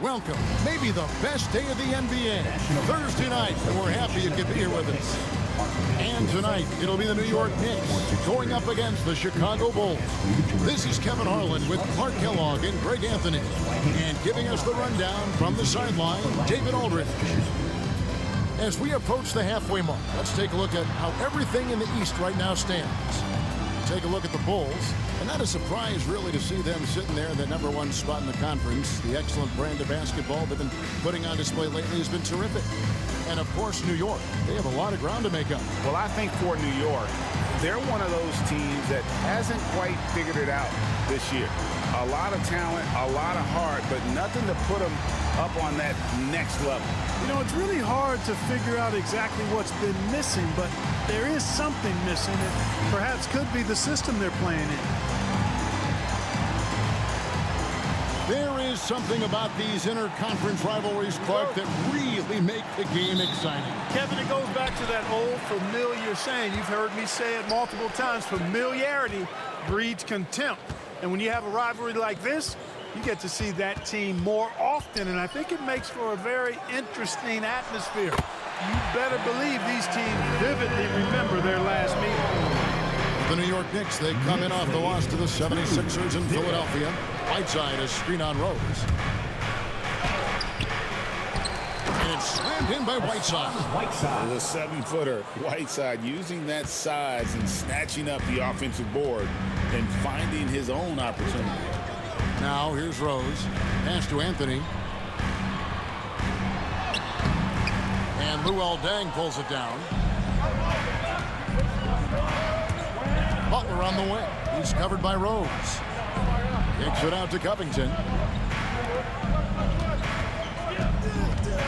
welcome maybe the best day of the NBA. Thursday night, and we're happy you could be here with us. And tonight, it'll be the New York Knicks going up against the Chicago Bulls. This is Kevin Harlan with Clark Kellogg and Greg Anthony. And giving us the rundown from the sideline, David Aldridge. As we approach the halfway mark, let's take a look at how everything in the East right now stands. Take a look at the Bulls, and not a surprise really to see them sitting there in the #1 spot in the conference. The excellent brand of basketball they've been putting on display lately has been terrific. And of course, New York, they have a lot of ground to make up. Well, I think for New York, they're one of those teams that hasn't quite figured it out this year. A lot of talent, a lot of heart, but nothing to put them up on that next level. You know, it's really hard to figure out exactly what's been missing, but there is something missing that perhaps could be the system they're playing in. There is something about these interconference rivalries, Clark, that really make the game exciting. Kevin, it goes back to that old familiar saying. You've heard me say it multiple times. Familiarity breeds contempt. And when you have a rivalry like this, you get to see that team more often, and I think it makes for a very interesting atmosphere. You better believe these teams vividly remember their last meeting. The New York Knicks, they come in off the loss to the 76ers in Philadelphia. Whiteside is screen on Rose. And it's slammed in by Whiteside. The 7-footer, Whiteside, using that size and snatching up the offensive board and finding his own opportunity. Now here's Rose. Pass to Anthony. And Luol Deng pulls it down. Butler on the wing. He's covered by Rose. Kicks it out to Covington.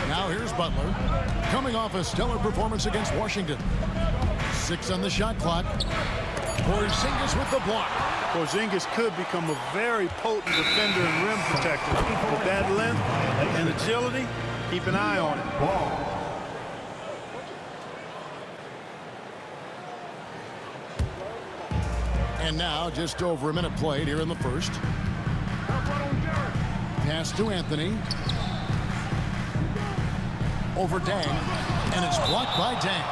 Now here's Butler. Coming off a stellar performance against Washington. 6 on the shot clock. Porzingis with the block. Porzingis could become a very potent defender and rim protector. With that length and agility, keep an eye on it. And now just over a minute played here in the first. Pass to Anthony. Over Deng. And it's blocked by Deng.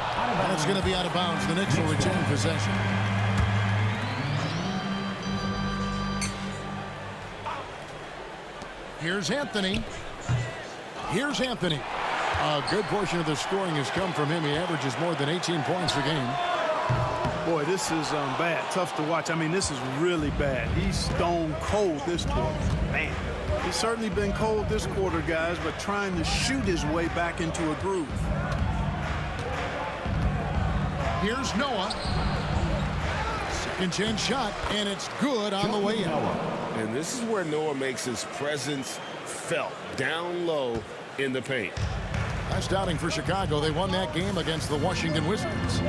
And it's going to be out of bounds. The Knicks will retain possession. Here's Anthony. Here's Anthony. A good portion of the scoring has come from him. He averages more than 18 points a game. Boy, this is bad. Tough to watch. I mean, this is really bad. He's stone cold this quarter. Man, he's certainly been cold this quarter, guys, but trying to shoot his way back into a groove. Here's Noah. Second chance shot, and it's good on the way in. And this is where Noah makes his presence felt down low in the paint. Last outing for Chicago. They won that game against the Washington Wizards.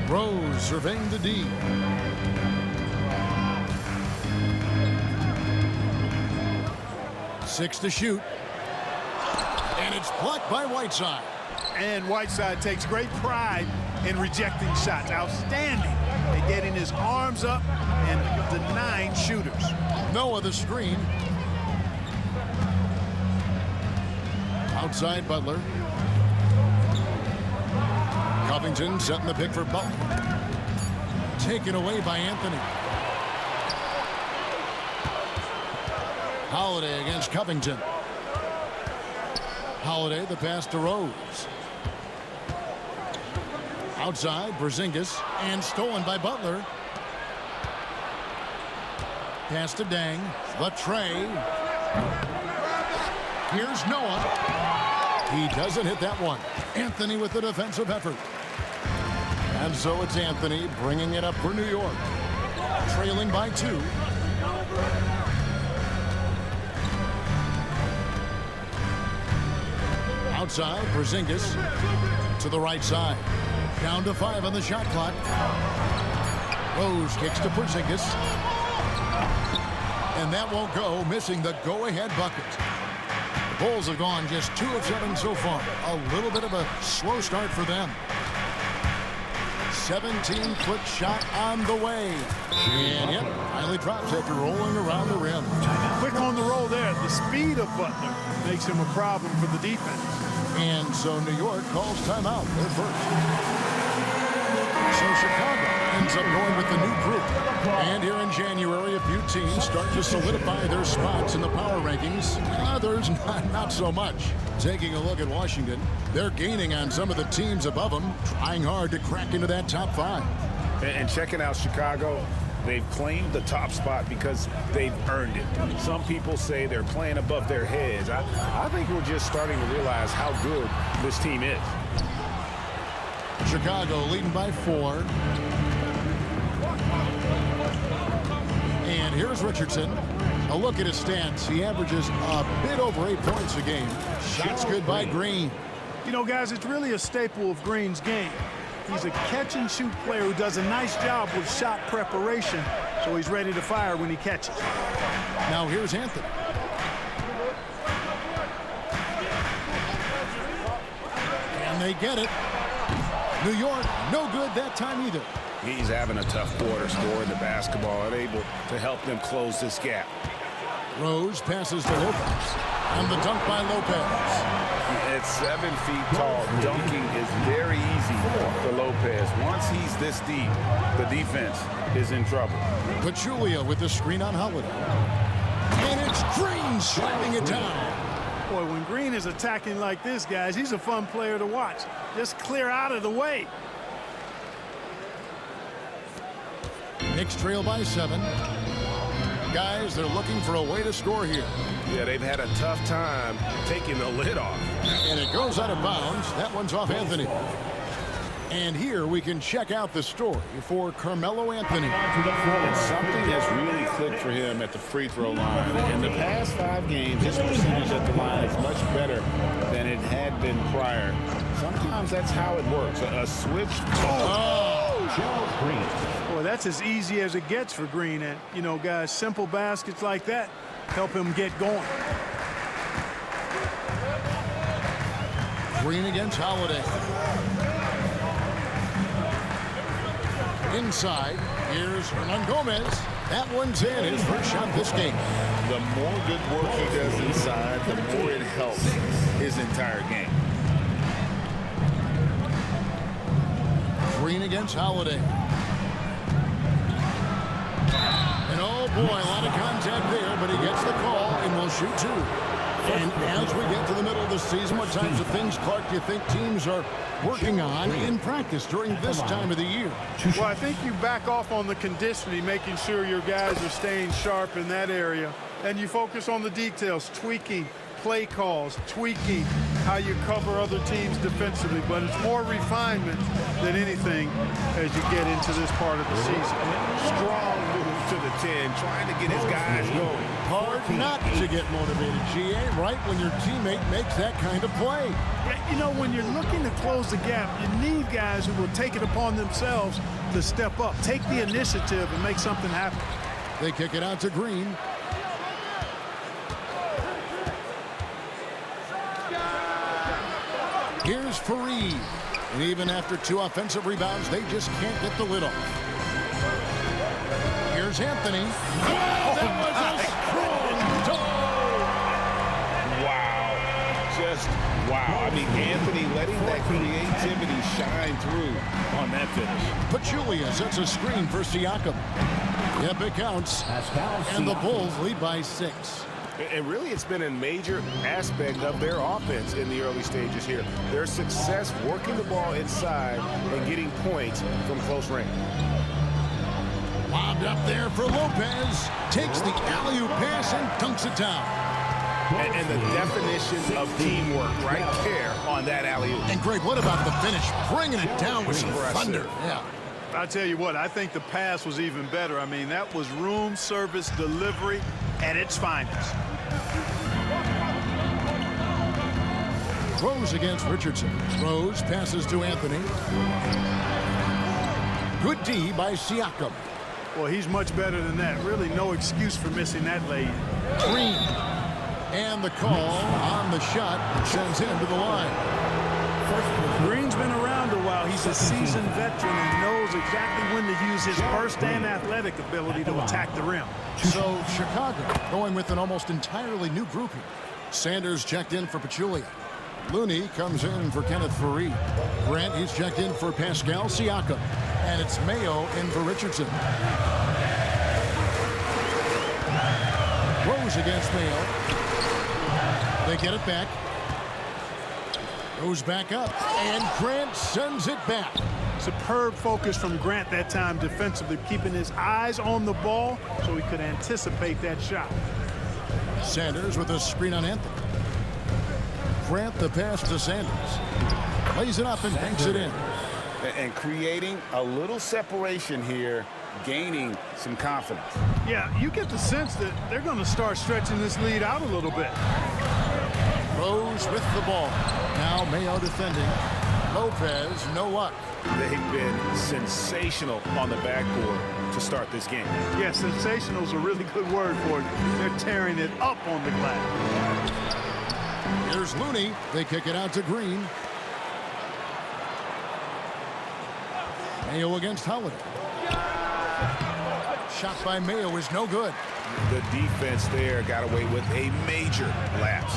Rose surveying the D. Six to shoot. And it's blocked by Whiteside. And Whiteside takes great pride in rejecting shots. Outstanding at getting his arms up and denying shooters. Noah the screen. Outside Butler. Covington setting the pick for Butler. Taken away by Anthony. Holiday against Covington. Holiday, the pass to Rose. Outside, Porzingis, and stolen by Butler. Pass to Deng. The tray. Here's Noah. He doesn't hit that one. Anthony with the defensive effort. And so it's Anthony bringing it up for New York. Trailing by 2. Outside, Porzingis to the right side. Down to 5 on the shot clock. Rose kicks to Porzingis. And that won't go, missing the go-ahead bucket. The Bulls have gone just 2 of 7 so far. A little bit of a slow start for them. 17-foot shot on the way. And yep, finally drops after rolling around the rim. Quick on the roll there. The speed of Butler makes him a problem for the defense. And so New York calls timeout. They're first. So Chicago ends up going with the new group. And here in January, a few teams start to solidify their spots in the power rankings. Others, not so much. Taking a look at Washington, they're gaining on some of the teams above them, trying hard to crack into that top 5. And checking out Chicago, they've claimed the top spot because they've earned it. Some people say they're playing above their heads. I think we're just starting to realize how good this team is. Chicago leading by 4. And here's Richardson. A look at his stats. He averages a bit over 8 points a game. Shots good by Green. You know, guys, it's really a staple of Green's game. He's a catch-and-shoot player who does a nice job with shot preparation, so he's ready to fire when he catches. Now here's Anthony. And they get it. New York, no good that time either. He's having a tough quarter scoring the basketball and able to help them close this gap. Rose passes to Lopez. And the dunk by Lopez. At 7 feet tall, dunking is very easy for Lopez. Once he's this deep, the defense is in trouble. Pachulia with the screen on Holiday. And it's Green slamming it down. Boy, when Green is attacking like this, guys, he's a fun player to watch. Just clear out of the way. Knicks trail by 7. Guys, they're looking for a way to score here. Yeah, they've had a tough time taking the lid off. And it goes out of bounds. That one's off Anthony. And here we can check out the story for Carmelo Anthony. And something has really clicked for him at the free throw line. In the past 5 games, his percentage at the line is much better than it had been prior. Sometimes that's how it works. A switch. Boy, that's as easy as it gets for Green. And, you know, guys, simple baskets like that help him get going. Green against Holiday. Inside, here's Hernan Gomez. That one's in, his first shot this game. The more good work he does inside, the more it helps his entire game. Green against Holiday. And oh boy, a lot of contact there, but he gets the call and will shoot 2. And as we get to the middle of the season, what types of things, Clark, do you think teams are working on in practice during this time of the year? Well, I think you back off on the conditioning, making sure your guys are staying sharp in that area. And you focus on the details, tweaking play calls, tweaking how you cover other teams defensively. But it's more refinement than anything as you get into this part of the season. Strong move to the 10, trying to get his guys going. Hard not to get motivated, GA, right when your teammate makes that kind of play. Yeah, you know, when you're looking to close the gap, you need guys who will take it upon themselves to step up, take the initiative and make something happen. They kick it out to Green. Here's Fareed. And even after 2 offensive rebounds, they just can't get the lid off. Here's Anthony. Oh, that was a strong dunk. Wow. Just wow. I mean, Anthony letting that creativity shine through on that finish. Pachulia sets a screen for Siakam. Yep, it counts. And the Bulls lead by 6. And really, it's been a major aspect of their offense in the early stages here. Their success working the ball inside and getting points from close range. Lobbed up there for Lopez. Takes the alley-oop pass and dunks it down. And the definition of teamwork right there on that alley-oop. And, Greg, what about the finish? Bringing it down with some thunder. Yeah. I tell you what, I think the pass was even better. I mean, that was room service delivery at its finest. Rose against Richardson. Rose passes to Anthony. Good D by Siakam. Well, he's much better than that. Really no excuse for missing that lay. Green. And the call on the shot sends him to the line. Green's been around a while. He's a seasoned veteran and knows knows exactly when to use his burst and athletic ability to attack the rim. So Chicago going with an almost entirely new group here. Sanders checked in for Pachulia. Looney comes in for Kenneth Faried. Grant, he's checked in for Pascal Siakam. And it's Mayo in for Richardson. Rose against Mayo. They get it back. Goes back up. And Grant sends it back. Superb focus from Grant that time defensively, keeping his eyes on the ball so he could anticipate that shot. Sanders with a screen on Anthony. Grant the pass to Sanders. Lays it up and banks it in. And creating a little separation here, gaining some confidence. Yeah, you get the sense that they're going to start stretching this lead out a little bit. Rose with the ball. Now Mayo defending. Lopez, no luck. They've been sensational on the backboard to start this game. Yeah, sensational is a really good word for it. They're tearing it up on the glass. Here's Looney. They kick it out to Green. Mayo against Holiday. Shot by Mayo is no good. The defense there got away with a major lapse.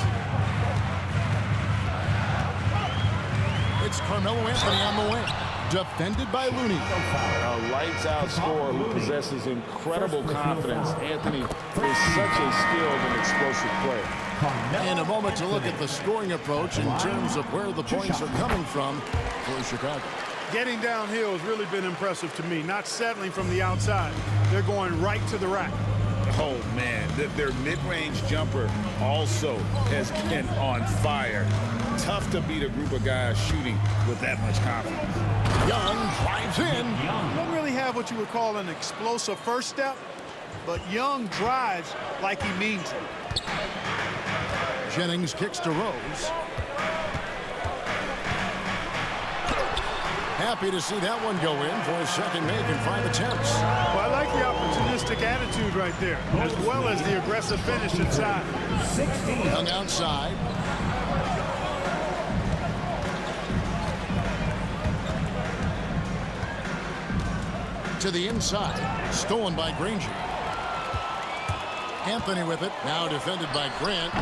It's Carmelo Anthony on the wing. Defended by Looney. A lights-out scorer who possesses incredible confidence. Anthony is such a skilled and explosive player. In a moment to look at the scoring approach in terms of where the points are coming from for Chicago. Getting downhill has really been impressive to me. Not settling from the outside. They're going right to the rack. Oh, man. Their mid-range jumper also has been on fire. Tough to beat a group of guys shooting with that much confidence. Young drives in. He doesn't really have what you would call an explosive first step, but Young drives like he means it. Jennings kicks to Rose. Happy to see that one go in for a second make in 5 attempts. Well, I like the opportunistic attitude right there, as well as the aggressive finish inside. Young outside. To the inside. Stolen by Granger. Anthony with it. Now defended by Grant.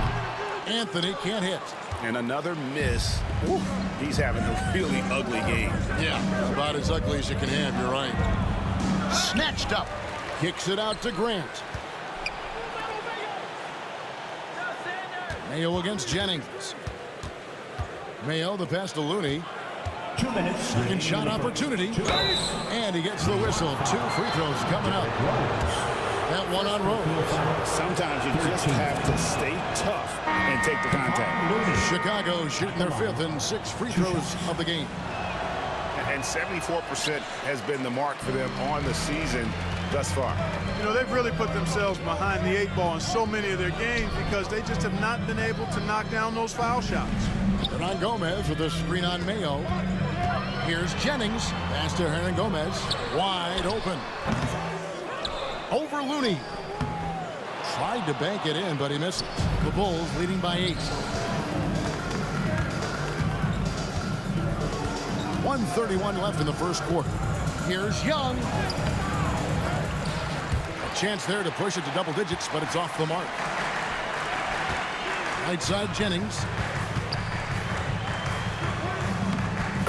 Anthony can't hit. And another miss. Woo. He's having a really ugly game. Yeah, about as ugly as you can have, you're right. Snatched up. Kicks it out to Grant. Mayo against Jennings. Mayo, the pass to Looney. 2 minutes. Second shot opportunity. And he gets the whistle. 2 free throws coming up. That one on Rose. Sometimes you just have to stay tough and take the contact. Chicago shooting their 5th and 6 free throws of the game. And 74% has been the mark for them on the season thus far. You know, they've really put themselves behind the 8 ball in so many of their games because they just have not been able to knock down those foul shots. Hernan Gomez with a screen on Mayo. Here's Jennings. Pass to Hernan Gomez. Wide open. Over Looney. Tried to bank it in, but he misses. The Bulls leading by 8. 1:31 left in the first quarter. Here's Young. A chance there to push it to double digits, but it's off the mark. Right side Jennings.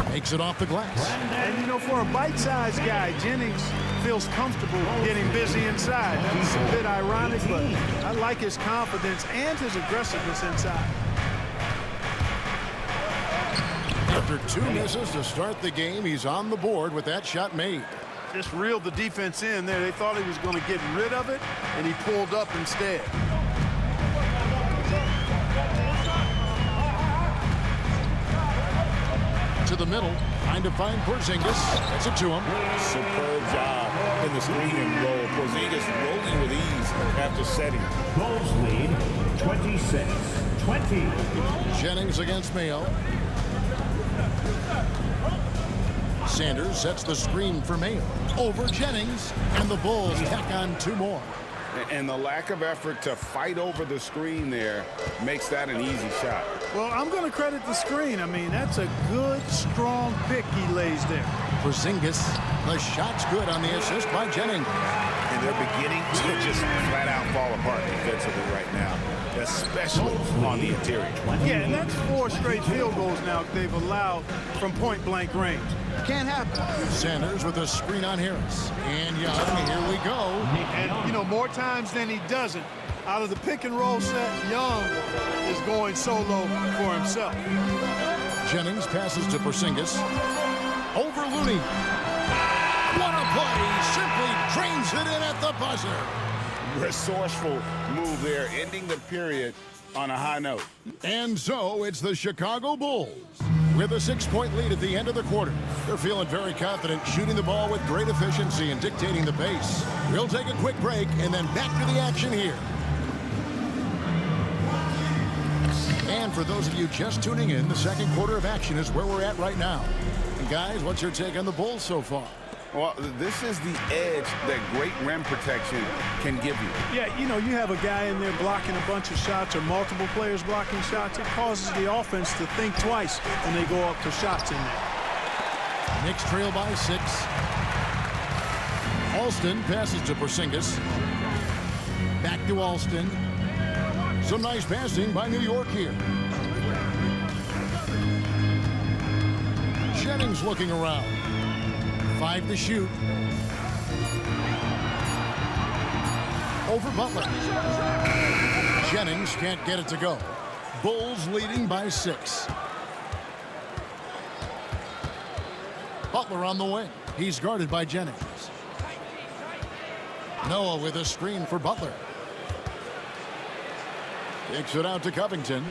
Makes it off the glass. And, you know, for a bite-sized guy, Jennings feels comfortable getting busy inside. That's a bit ironic, but I like his confidence and his aggressiveness inside. After 2 misses to start the game, he's on the board with that shot made. Just reeled the defense in there. They thought he was going to get rid of it, and he pulled up instead. To the middle, trying to find Porzingis. That's it to him. Superb job in the screen and roll. Porzingis rolling with ease after setting. Bulls lead 26-20. Jennings against Mayo. Sanders sets the screen for Mayo. Over Jennings, and the Bulls tack on 2 more. And the lack of effort to fight over the screen there makes that an easy shot. Well, I'm going to credit the screen. I mean, that's a good, strong pick he lays there. Porzingis. The shot's good on the assist by Jennings. And they're beginning to just flat out fall apart defensively right now, especially on the interior. Yeah, and that's 4 straight field goals now they've allowed from point-blank range. Can't happen. Sanders with a screen on Harris. And Young, here we go. And, you know, more times than he doesn't, out of the pick-and-roll set, Young is going solo for himself. Jennings passes to Porzingis. Over Looney. What a play. Simply drains it in at the buzzer. Resourceful move there, ending the period on a high note. And so it's the Chicago Bulls with a 6-point lead at the end of the quarter. They're feeling very confident, shooting the ball with great efficiency and dictating the pace. We'll take a quick break and then back to the action here. And for those of you just tuning in, the second quarter of action is where we're at right now. And guys, what's your take on the Bulls so far? Well, this is the edge that great rim protection can give you. Yeah, you know, you have a guy in there blocking a bunch of shots or multiple players blocking shots. It causes the offense to think twice when they go up for shots in there. Knicks trail by 6. Alston passes to Porzingis. Back to Alston. Some nice passing by New York here. Jennings looking around. 5 to shoot. Over Butler. Jennings can't get it to go. Bulls leading by 6. Butler on the wing. He's guarded by Jennings. Noah with a screen for Butler. Takes it out to Covington.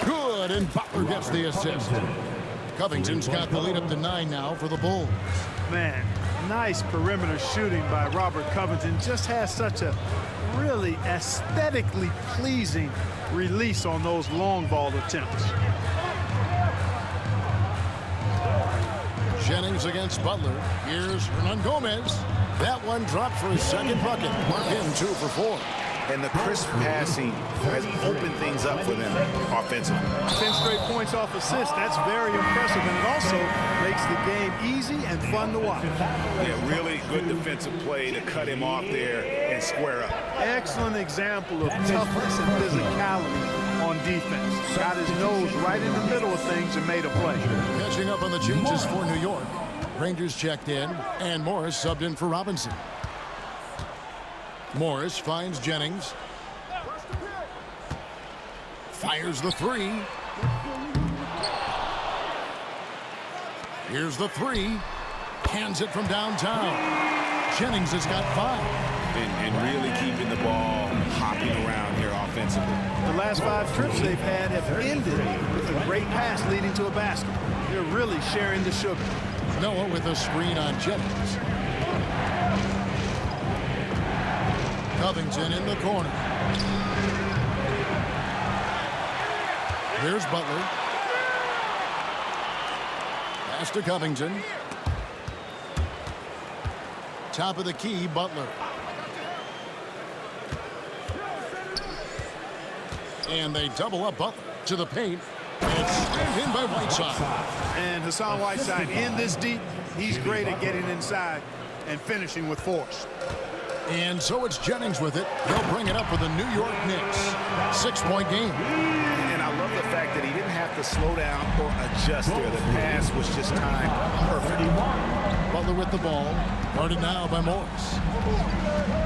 Good, and Butler gets the assist. Covington's got the lead up to 9 now for the Bulls. Man, nice perimeter shooting by Robert Covington. Just has such a really aesthetically pleasing release on those long ball attempts. Jennings against Butler. Here's Hernan Gomez. That one dropped for his second bucket. Mark in 2 for 4. And the crisp passing has opened things up for them offensively. 10 straight points off assists. That's very impressive, and it also makes the game easy and fun to watch. Yeah, really good defensive play to cut him off there and square up. Excellent example of toughness and physicality on defense. Got his nose right in the middle of things and made a play. Catching up on the changes for New York. Rangers checked in, and Morris subbed in for Robinson. Morris finds Jennings. Fires the 3. Here's the 3. Hands it from downtown. Jennings has got 5. And really keeping the ball hopping around here offensively. The last 5 trips they've had have ended with a great pass leading to a basket. They're really sharing the sugar. Noah with a screen on Jennings. Covington in the corner. Here's Butler. Pass to Covington. Top of the key, Butler. And they double up Butler to the paint. And it's slammed in by Whiteside. And Hassan Whiteside in this deep, he's great at getting inside and finishing with force. And so it's Jennings with it. He'll bring it up for the New York Knicks. 6-point game. And I love the fact that he didn't have to slow down or adjust there. The pass was just timed perfectly. Butler with the ball. Guarded now by Morris.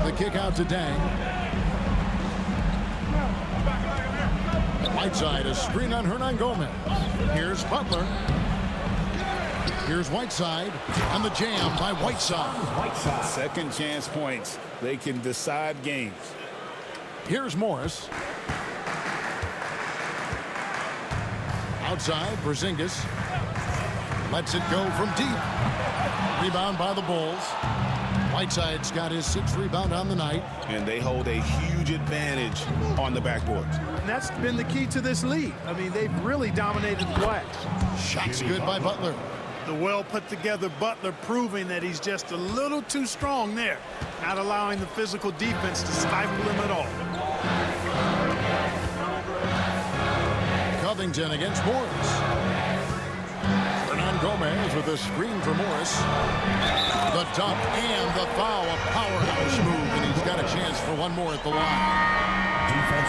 The kick out to Dang. Whiteside, a screen on Hernan Gomez. Here's Butler. Here's Whiteside, and the jam by Whiteside. Second chance points. They can decide games. Here's Morris. Outside, Porzingis. Lets it go from deep. Rebound by the Bulls. Whiteside's got his 6th rebound on the night. And they hold a huge advantage on the backboard. And that's been the key to this league. I mean, they've really dominated the glass. Shots good by Butler. The well-put-together Butler proving that he's just a little too strong there, not allowing the physical defense to stifle him at all. Covington against Morris. Hernan Gomez with a screen for Morris. The dunk and the foul. A powerhouse move, and he's got a chance for one more at the line.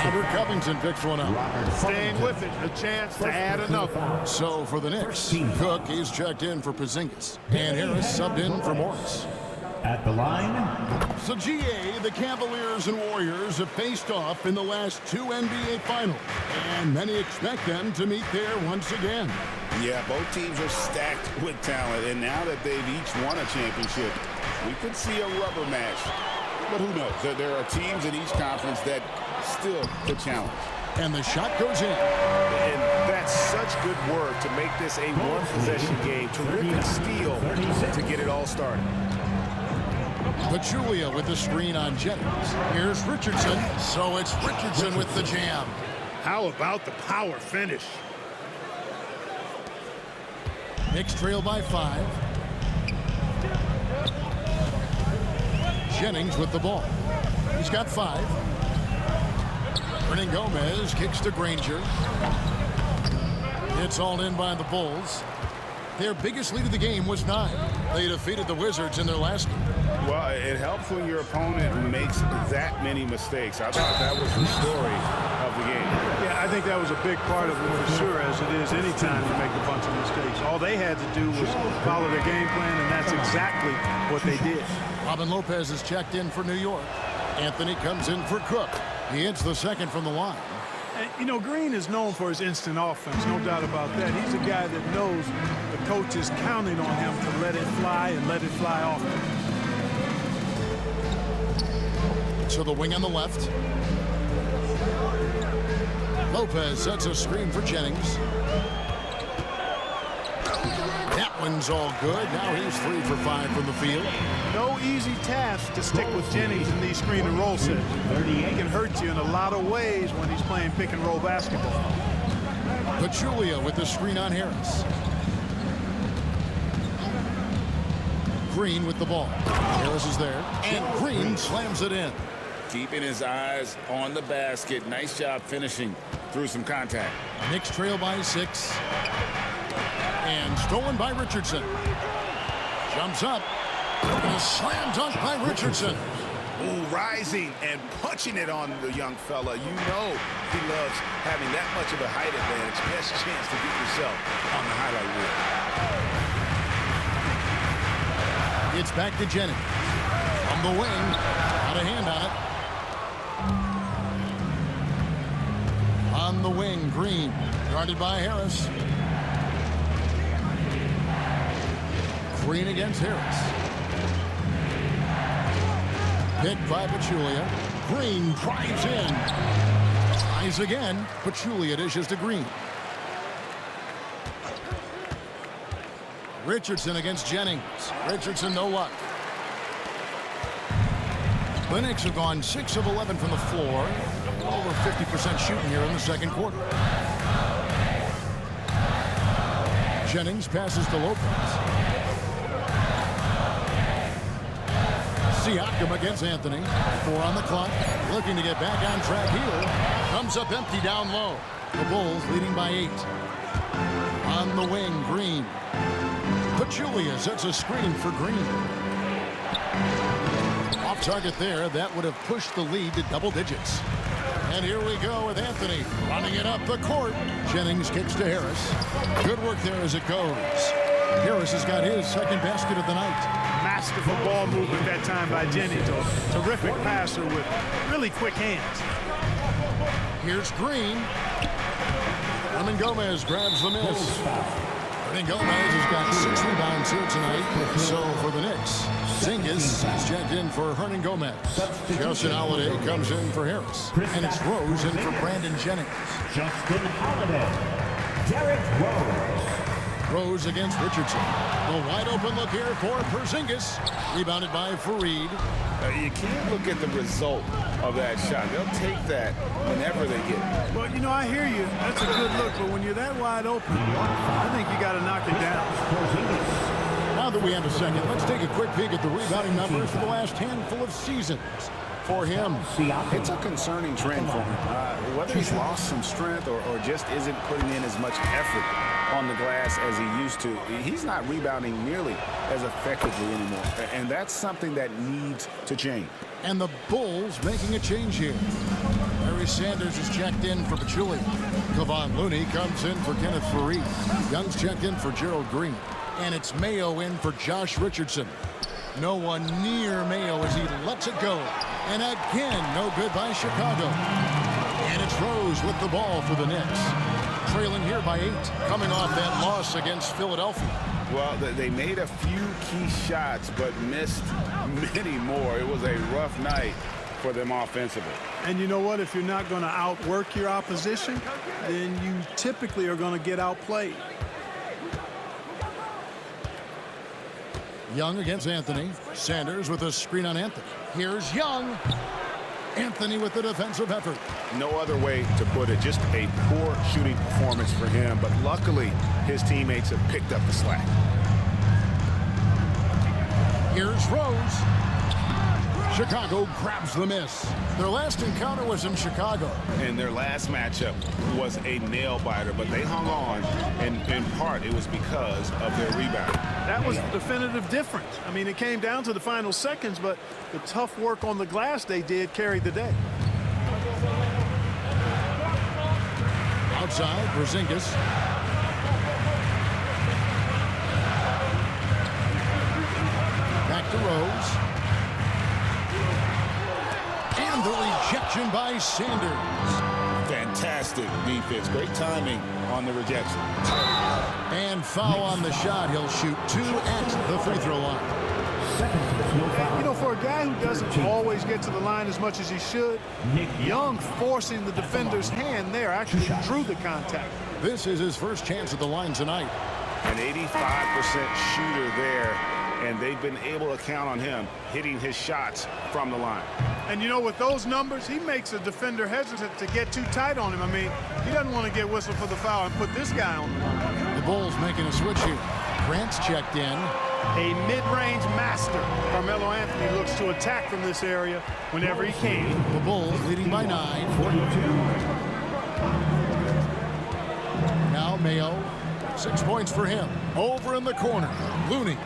Robert Covington picks one up. Staying with it, a chance to add another. So for the Knicks, Cook, he's checked in for Porzingis. And Harris subbed in for Morris. At the line, So GA, the Cavaliers and Warriors have faced off in the last 2 NBA Finals. And many expect them to meet there once again. Yeah, both teams are stacked with talent, and now that they've each won a championship, we could see a rubber match. But who knows? There are teams in each conference that still could challenge. And the shot goes in. And that's such good work to make this a one-possession game. Terrific steal to get it all started. Pachulia with the screen on Jennings. Here's Richardson. So it's Richardson with the jam. How about the power finish? Knicks trail by 5. Jennings with the ball. He's got 5. Hernan Gomez kicks to Granger. It's all in by the Bulls. Their biggest lead of the game was 9. They defeated the Wizards in their last game. Well, it helps when your opponent makes that many mistakes. I thought that was the story of the game. Yeah, I think that was a big part of it for sure, as it is any time you make a bunch of mistakes. All they had to do was follow their game plan, and that's exactly what they did. Robin Lopez is checked in for New York. Anthony comes in for Cook. He hits the second from the line. And, you know, Green is known for his instant offense, no doubt about that. He's a guy that knows the coach is counting on him to let it fly and let it fly often. To the wing on the left. Lopez sets a screen for Jennings. That one's all good. Now he's 3 for 5 from the field. No easy task to stick with Jennings in these screen and roll sets. He can hurt you in a lot of ways when he's playing pick and roll basketball. Pachulia with the screen on Harris. Green with the ball. Harris is there. And Green slams it in. Keeping his eyes on the basket. Nice job finishing through some contact. Knicks trail by 6. And stolen by Richardson. Jumps up. And a slam dunk by Richardson. Ooh, rising and punching it on the young fella. You know he loves having that much of a height advantage. Best chance to get yourself on the highlight reel. It's back to Jennings. From the wing. Got a hand on it. On the wing, Green. Guarded by Harris. Green against Harris. Picked by Pachulia. Green drives in. Tries again. Pachulia dishes to Green. Richardson against Jennings. Richardson, no luck. The Knicks have gone 6 of 11 from the floor. Over 50% shooting here in the second quarter. Jennings passes to Lopez. Siakam against Anthony. 4 on the clock. Looking to get back on track here. Comes up empty down low. The Bulls leading by 8. On the wing, Green. Pachulia sets a screen for Green. Off target there. That would have pushed the lead to double digits. And here we go with Anthony running it up the court. Jennings kicks to Harris. Good work there as it goes. Harris has got his second basket of the night. Masterful ball movement that time by Jennings. A terrific passer with really quick hands. Here's Green. Hernan Gomez grabs the miss. Hernan Gomez has got 6 rebounds here tonight. So for the Knicks, Zingis is checked in for Hernan Gomez. Justin Holiday comes in for Harris. And it's Rose in for Brandon Jennings. Justin Holiday, Derrick Rose. Rose against Richardson. A wide open look here for Porzingis. Rebounded by Fareed. You can't look at the result of that shot. They'll take that whenever they get it. Well, you know, I hear you. That's a good look, but when you're that wide open, I think you got to knock it down. Now that we have a second, let's take a quick peek at the rebounding numbers for the last handful of seasons. for him. It's a concerning trend for him. Whether he's lost some strength or just isn't putting in as much effort on the glass as he used to, he's not rebounding nearly as effectively anymore. And that's something that needs to change. And the Bulls making a change here. Larry Sanders is checked in for Pachulia. Kevon Looney comes in for Kenneth Faried. Young's checked in for Gerald Green. And it's Mayo in for Josh Richardson. No one near Mayo as he lets it go. And again, no good by Chicago. And it's Rose with the ball for the Knicks. Trailing here by 8, coming off that loss against Philadelphia. Well, they made a few key shots, but missed many more. It was a rough night for them offensively. And you know what? If you're not going to outwork your opposition, then you typically are going to get outplayed. Young against Anthony. Sanders with a screen on Anthony. Here's Young. Anthony with the defensive effort. No other way to put it. Just a poor shooting performance for him. But luckily, his teammates have picked up the slack. Here's Rose. Chicago grabs the miss. Their last encounter was in Chicago. And their last matchup was a nail-biter, but they hung on, and in part it was because of their rebound. That was the definitive difference. I mean, it came down to the final seconds, but the tough work on the glass they did carried the day. Outside, Porzingis. Back to Rose. And the rejection by Sanders. Fantastic defense. Great timing on the rejection. And foul on the shot. He'll shoot 2 at the free throw line. You know, for a guy who doesn't always get to the line as much as he should, Young forcing the defender's hand there actually drew the contact. This is his first chance at the line tonight. An 85% shooter there, and they've been able to count on him hitting his shots from the line. And you know, with those numbers, he makes a defender hesitant to get too tight on him. I mean, he doesn't want to get whistled for the foul and put this guy on the line. The Bulls making a switch here. Grant's checked in. A mid-range master. Carmelo Anthony looks to attack from this area whenever he can. The Bulls leading by 9. 42. Now Mayo. 6 points for him. Over in the corner. Looney.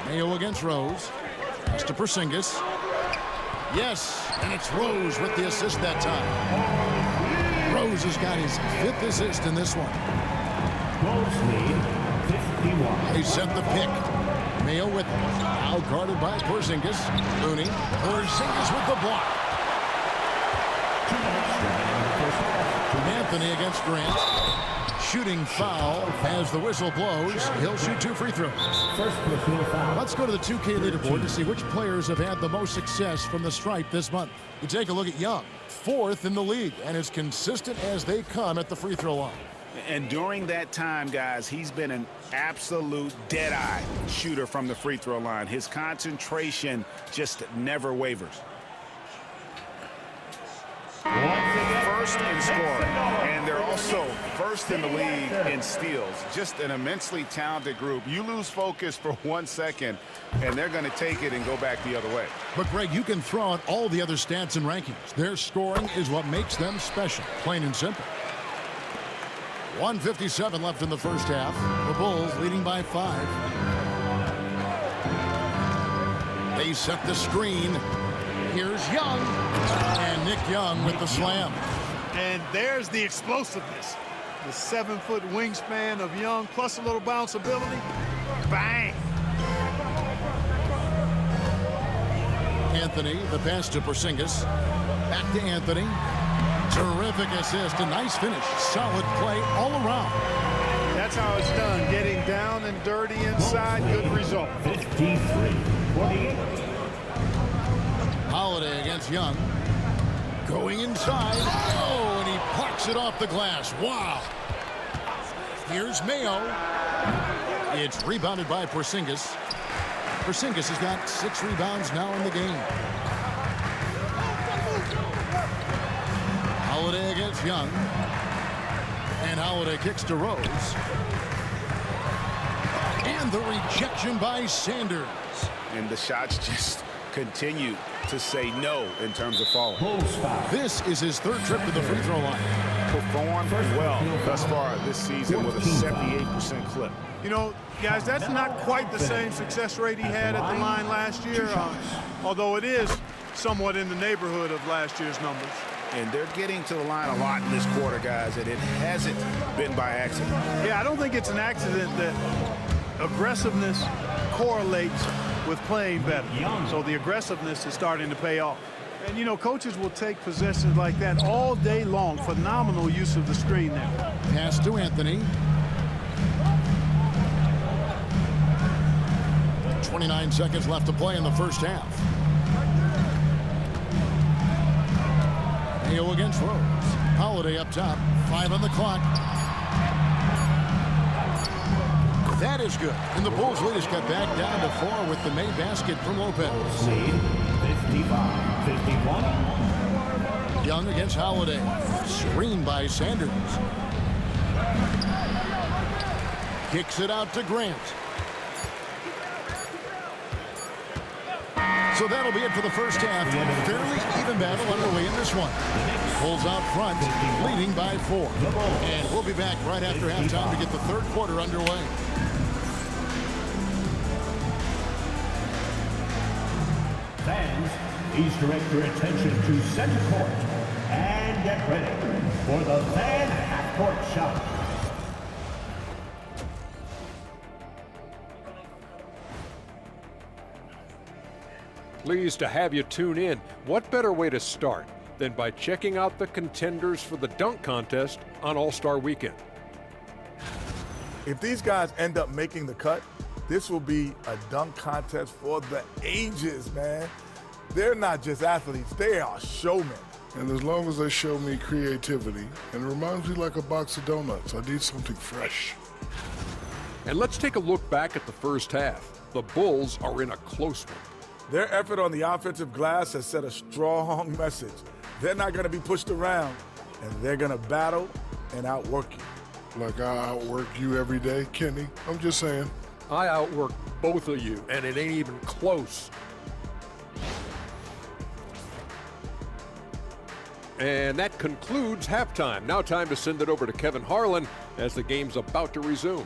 Mayo against Rose. Pass to Porzingis. Yes, and it's Rose with the assist that time. Rose has got his 5th assist in this one. Bulls lead 51. They set the pick. Mayo with it. Now guarded by Porzingis. Looney. Porzingis with the block. Anthony against Grant. Shooting foul as the whistle blows. He'll shoot 2 free throws. Let's go to the 2K leaderboard to see which players have had the most success from the stripe this month. We take a look at Young, 4th in the league, and as consistent as they come at the free throw line. And during that time, guys, he's been an absolute dead-eye shooter from the free throw line. His concentration just never wavers. First in scoring, and they're also first in the league in steals. Just an immensely talented group. You lose focus for 1 second, and they're going to take it and go back the other way. But, Greg, you can throw out all the other stats and rankings. Their scoring is what makes them special, plain and simple. 1:57 left in the first half. The Bulls leading by 5. They set the screen. Here's Young. And Nick Young with the slam. And there's the explosiveness. The 7-foot wingspan of Young, plus a little bounce ability. Bang! Anthony, the pass to Porzingis. Back to Anthony. Terrific assist, a nice finish. Solid play all around. That's how it's done. Getting down and dirty inside, good result. 53-48. Holiday against Young. Going inside. Oh, and he plucks it off the glass. Wow. Here's Mayo. It's rebounded by Porzingis. Porzingis has got 6 rebounds now in the game. Holiday against Young. And Holiday kicks to Rose. And And the rejection by Sanders. And the shots just continue to say no in terms of falling. Bulls foul. This is his third trip to the free throw line. Performed well thus far this season with a 78% clip. You know, guys, that's not quite the same success rate he had at the line last year, although it is somewhat in the neighborhood of last year's numbers. And they're getting to the line a lot in this quarter, guys, and it hasn't been by accident. Yeah, I don't think it's an accident that aggressiveness correlates with playing better. So the aggressiveness is starting to pay off. And, you know, coaches will take possessions like that all day long. Phenomenal use of the screen there. Pass to Anthony. 29 seconds left to play in the first half. Mayo against Rose. Holiday up top. 5 on the clock. That is good. And the Bulls lead is cut back down to 4 with the May basket from Lopez. Lead 55-51. Young against Holiday. Screen by Sanders. Kicks it out to Grant. So that'll be it for the first half. Fairly even battle underway in this one. Bulls out front, leading by 4. And we'll be back right after halftime to get the third quarter underway. Fans, please direct your attention to center court and get ready for the fan half-court shot. Pleased to have you tune in. What better way to start than by checking out the contenders for the dunk contest on All-Star Weekend? If these guys end up making the cut, this will be a dunk contest for the ages, man. They're not just athletes, they are showmen. And as long as they show me creativity, and it reminds me like a box of donuts, I need something fresh. And let's take a look back at the first half. The Bulls are in a close one. Their effort on the offensive glass has set a strong message. They're not going to be pushed around, and they're going to battle and outwork you. Like I outwork you every day, Kenny. I'm just saying. I outwork both of you, and it ain't even close. And that concludes halftime. Now time to send it over to Kevin Harlan as the game's about to resume.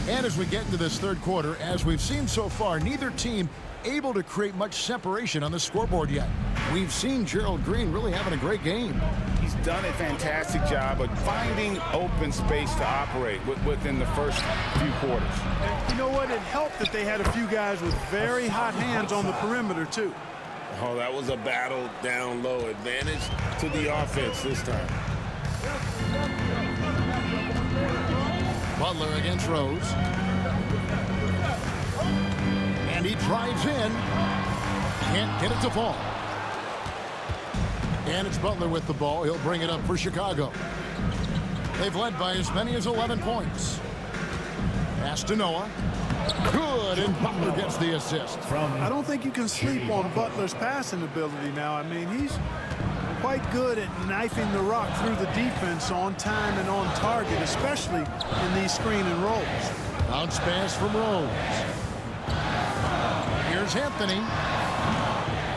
And as we get into this third quarter, as we've seen so far, neither team able to create much separation on the scoreboard yet. We've seen Gerald Green really having a great game. He's done a fantastic job of finding open space to operate within the first few quarters. And you know what? It helped that they had a few guys with very hot hands on the perimeter, too. Oh, that was a battle down low. Advantage to the offense this time. Butler against Rose. And he drives in. Can't get it to fall. And it's Butler with the ball. He'll bring it up for Chicago. They've led by as many as 11 points. Pass to Noah. Good, and Butler gets the assist. I don't think you can sleep on Butler's passing ability now. I mean, he's quite good at knifing the rock through the defense on time and on target, especially in these screen and rolls. Bounce pass from Rose. Here's Anthony.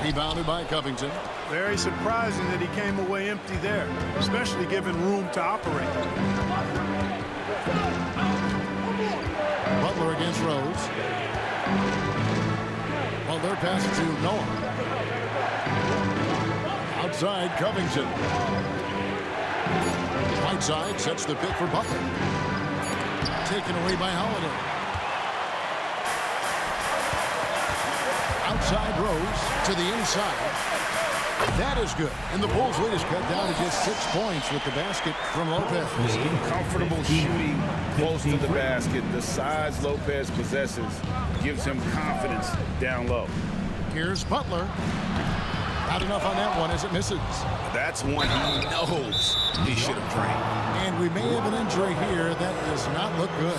Rebounded by Covington. Very surprising that he came away empty there, especially given room to operate. Butler against Rose. Butler passes to Noah. Outside, Covington. Right side sets the pick for Butler. Taken away by Holiday. Outside Rose to the inside. That is good. And the Bulls lead is cut down to just 6 points with the basket from Lopez. Comfortable shooting close to the basket. The size Lopez possesses gives him confidence down low. Here's Butler. Not enough on that one as it misses. That's one he knows he should have drained. And we may have an injury here that does not look good.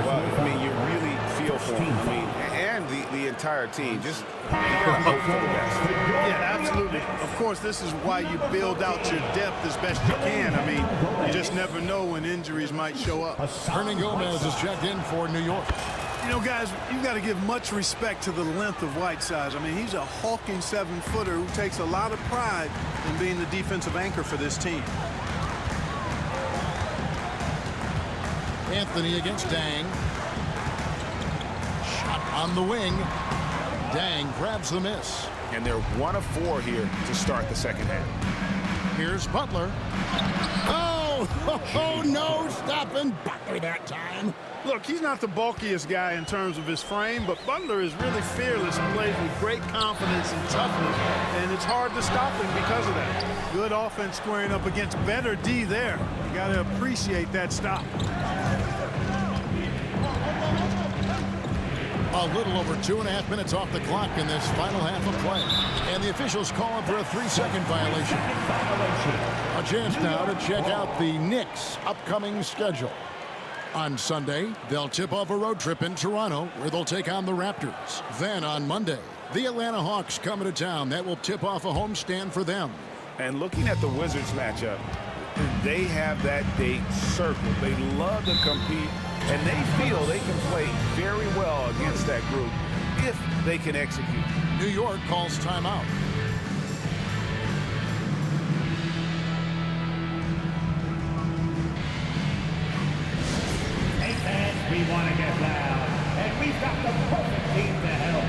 Well, I mean, you really feel for him. I mean, and the entire team. Just you gotta hope for the best. Yeah, absolutely. Of course, this is why you build out your depth as best you can. I mean, you just never know when injuries might show up. Hernan Gomez is checked in for New York. You know, guys, you've got to give much respect to the length of Whiteside. I mean, he's a hulking 7-footer who takes a lot of pride in being the defensive anchor for this team. Anthony against Dang. Shot on the wing. Dang grabs the miss. And they're 1 of 4 here to start the second half. Here's Butler. Oh, no, stopping Butler that time. Look, he's not the bulkiest guy in terms of his frame, but Butler is really fearless and plays with great confidence and toughness, and it's hard to stop him because of that. Good offense squaring up against better D there. You got to appreciate that stop. A little over 2.5 minutes off the clock in this final half of play. And the officials calling for a 3-second violation. A chance now to check out the Knicks' upcoming schedule. On Sunday, they'll tip off a road trip in Toronto, where they'll take on the Raptors. Then on Monday, the Atlanta Hawks come into town. That will tip off a homestand for them. And looking at the Wizards matchup, they have that date circled. They love to compete, and they feel they can play very well against that group if they can execute. New York calls timeout. We want to get loud, and we've got the perfect team to help.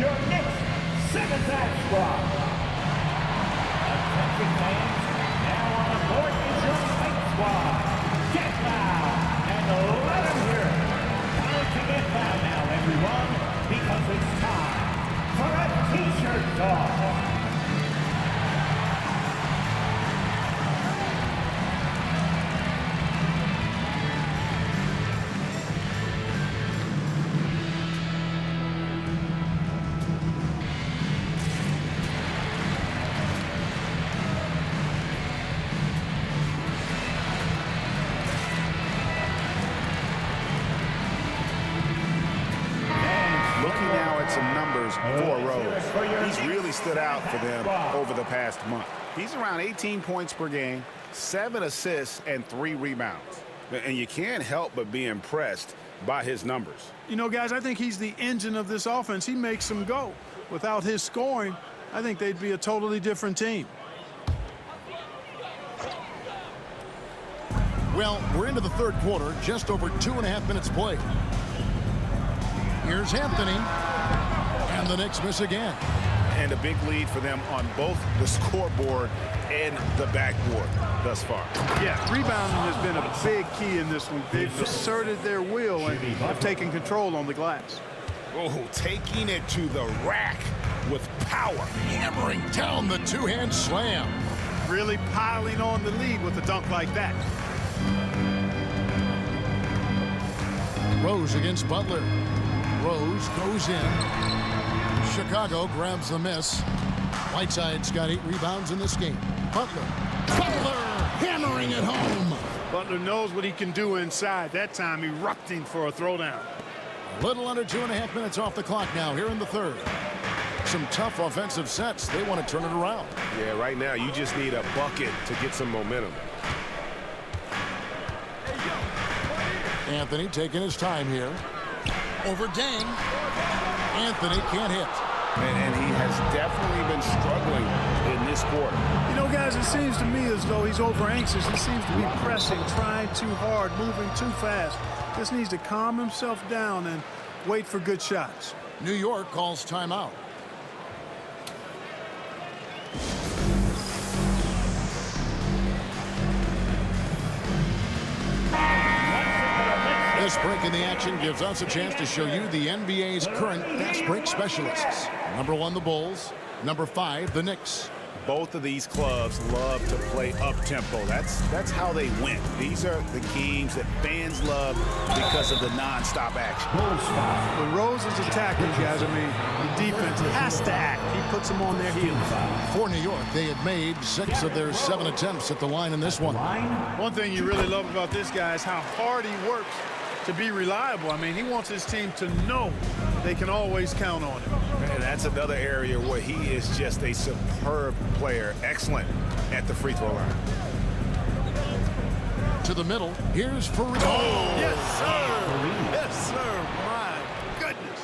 Your Knicks 7th squad. Attention fans, now on the court is your fight squad. Get loud and let them hear it. Time to get loud now, everyone, because it's time for a t-shirt toss. For Rose. He's really stood out for them over the past month. He's around 18 points per game, 7 assists, and 3 rebounds. And you can't help but be impressed by his numbers. You know, guys, I think he's the engine of this offense. He makes them go. Without his scoring, I think they'd be a totally different team. Well, we're into the third quarter, just over 2.5 minutes played. Here's Anthony. And the Knicks miss again. And a big lead for them on both the scoreboard and the backboard thus far. Yeah, rebounding has been a big key in this one. They've asserted their will and have taken control on the glass. Oh, taking it to the rack with power. Hammering down the two-hand slam. Really piling on the lead with a dunk like that. Rose against Butler. Rose goes in. Chicago grabs the miss. Whiteside's got 8 rebounds in this game. Butler hammering it home. Butler knows what he can do inside. That time erupting for a throwdown. A little under 2.5 minutes off the clock now here in the third. Some tough offensive sets. They want to turn it around. Yeah, right now you just need a bucket to get some momentum. Anthony taking his time here. Over Dang. Anthony can't hit. And he has definitely been struggling in this quarter. You know, guys, it seems to me as though he's over anxious. He seems to be pressing, trying too hard, moving too fast. Just needs to calm himself down and wait for good shots. New York calls timeout. This break in the action gives us a chance to show you the NBA's current fast break specialists. Number 1, the Bulls. Number 5, the Knicks. Both of these clubs love to play up-tempo. That's how they win. These are the games that fans love because of the non-stop action. When Rose is attacking, guys, I mean, the defense has to act. He puts them on their heels. For New York, they have made 6 of their 7 attempts at the line in this one. One thing you really love about this guy is how hard he works to be reliable. I mean, he wants his team to know they can always count on him. And that's another area where he is just a superb player. Excellent at the free throw line. To the middle. Here's Fareed. Oh, yes, sir. Yes, sir. My goodness.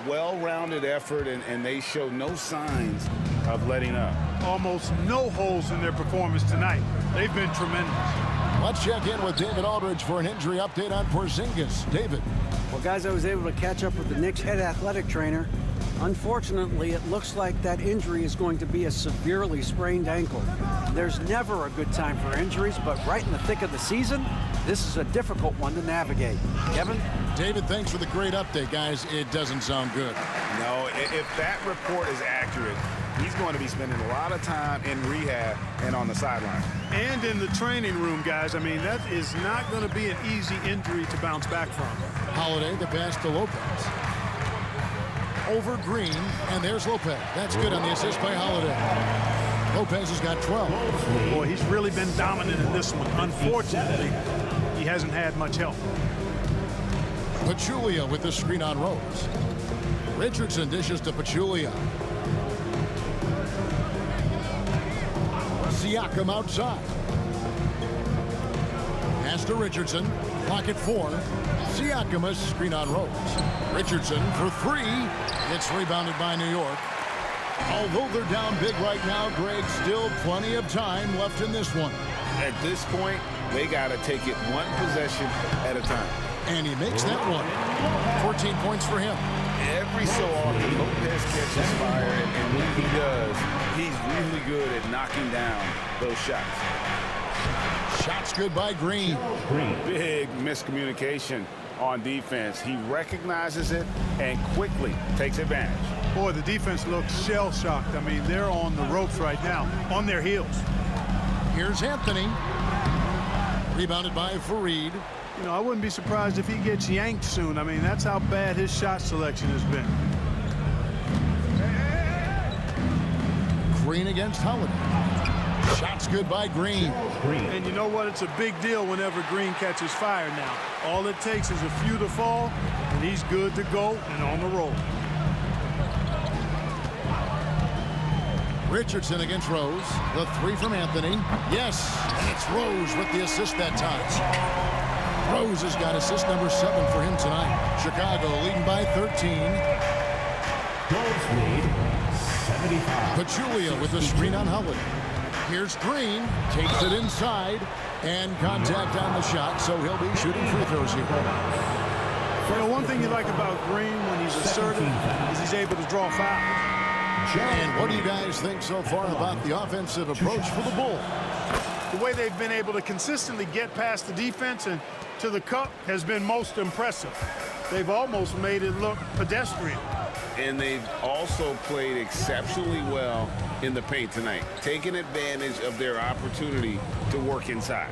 Well-rounded effort, and they show no signs of letting up. Almost no holes in their performance tonight. They've been tremendous. Let's check in with David Aldridge for an injury update on Porzingis. David. Well, guys, I was able to catch up with the Knicks head athletic trainer. Unfortunately, it looks like that injury is going to be a severely sprained ankle. There's never a good time for injuries, but right in the thick of the season, this is a difficult one to navigate. Kevin? David, thanks for the great update, guys. It doesn't sound good. No, if that report is accurate, he's going to be spending a lot of time in rehab and on the sideline. And in the training room, guys. I mean, that is not going to be an easy injury to bounce back from. Holiday, the pass to Lopez. Over Green, and there's Lopez. That's good on the assist by Holiday. Lopez has got 12. Boy, he's really been dominant in this one. Unfortunately, he hasn't had much help. Pachulia with the screen on Rose. Richardson dishes to Pachulia. Siakam outside. Pass to Richardson. Clock at 4. Siakam has screen on Rose. Richardson for 3. It's rebounded by New York. Although they're down big right now, Greg, still plenty of time left in this one. At this point, they got to take it one possession at a time. And he makes that one. 14 points for him. Every so often, Lopez catches fire, and when he does, he's really good at knocking down those shots. Shots good by Green. Big miscommunication on defense. He recognizes it and quickly takes advantage. Boy, the defense looks shell-shocked. I mean, they're on the ropes right now, on their heels. Here's Anthony. Rebounded by Fareed. You know, I wouldn't be surprised if he gets yanked soon. I mean, that's how bad his shot selection has been. Green against Holiday. Shots good by Green. And you know what? It's a big deal whenever Green catches fire now. All it takes is a few to fall, and he's good to go and on the roll. Richardson against Rose. The 3 from Anthony. Yes, and it's Rose with the assist that time. Rose has got assist number 7 for him tonight. Chicago leading by 13. Bulls lead 75. Pachulia with the screen on Holiday. Here's Green. Takes it inside. And contact on the shot, so he'll be shooting free throws here. You know, one thing you like about Green when he's assertive is he's able to draw fouls. And what do you guys think so far about the offensive approach for the Bulls? The way they've been able to consistently get past the defense and to the cup has been most impressive. They've almost made it look pedestrian. And they've also played exceptionally well in the paint tonight, taking advantage of their opportunity to work inside.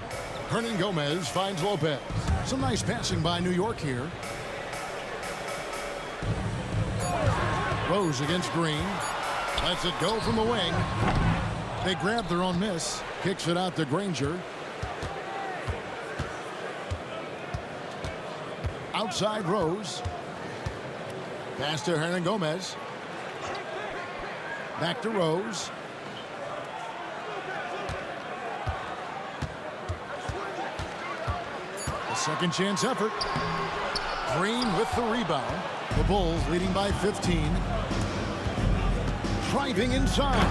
Hernan Gomez finds Lopez. Some nice passing by New York here. Rose against Green. Lets it go from the wing. They grab their own miss. Kicks it out to Granger. Outside Rose. Pass to Hernan Gomez. Back to Rose. A second chance effort. Green with the rebound. The Bulls leading by 15. Driving inside.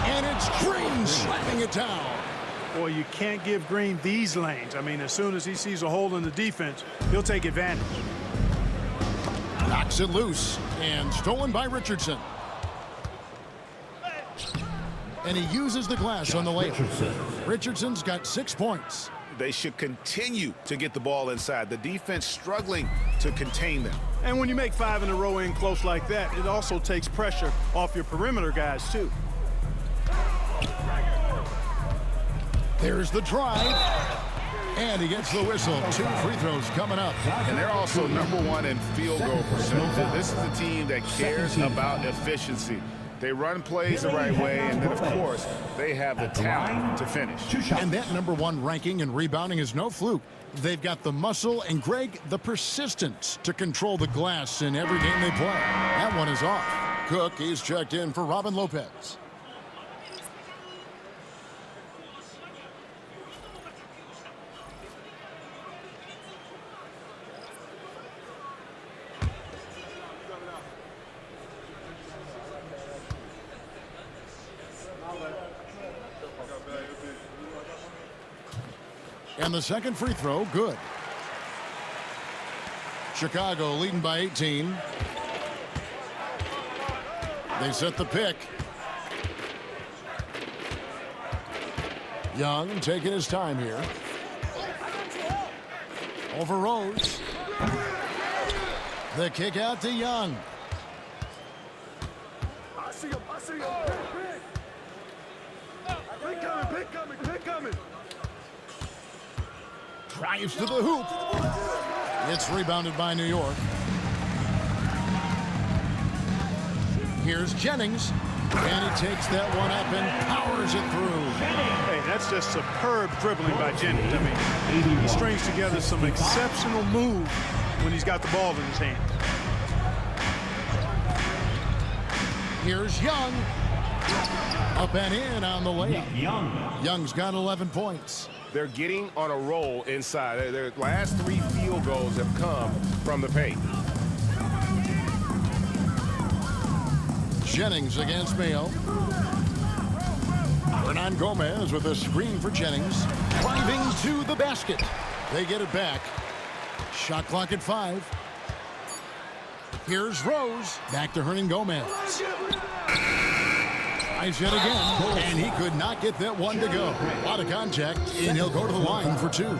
And it's Green slapping it down. Boy, you can't give Green these lanes. I mean, as soon as he sees a hole in the defense, he'll take advantage. Knocks it loose and stolen by Richardson. And he uses the glass on the layup. Richardson's got 6 points. They should continue to get the ball inside. The defense struggling to contain them. And when you make 5 in a row in close like that, it also takes pressure off your perimeter guys, too. There's the drive. And he gets the whistle. 2 free throws coming up. And they're also #1 in field goal percentage. This is a team that cares about efficiency. They run plays the right way, and then, of course, they have the talent to finish. And that #1 ranking in rebounding is no fluke. They've got the muscle and, Greg, the persistence to control the glass in every game they play. That one is off. Cook is checked in for Robin Lopez. And the second free throw, good. Chicago leading by 18. They set the pick. Young taking his time here. Over Rose. The kick out to Young. I see him. Pick coming. Drives to the hoop. It's rebounded by New York. Here's Jennings. And he takes that one up and powers it through. Hey, that's just superb dribbling by Jennings. I mean, he strings together some exceptional moves when he's got the ball in his hands. Here's Young. Up and in on the layup. Young's got 11 points. They're getting on a roll inside. Their last 3 field goals have come from the paint. Jennings against Mayo. Hernan Gomez with a screen for Jennings. Driving to the basket. They get it back. Shot clock at 5. Here's Rose. Back to Hernan Gomez. Tries it again, and he could not get that one to go. A lot of contact, and he'll go to the line for 2.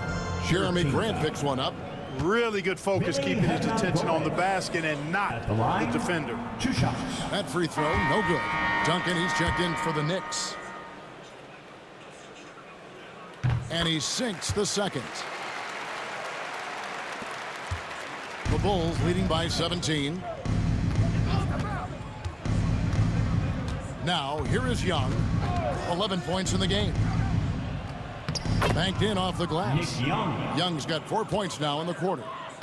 Jeremy Grant picks one up. Really good focus, keeping his attention on the basket and not the defender. 2 shots. That free throw, no good. Duncan, he's checked in for the Knicks. And he sinks the second. The Bulls leading by 17. Now, here is Young. 11 points in the game. Banked in off the glass. Young's got 4 points now in the quarter.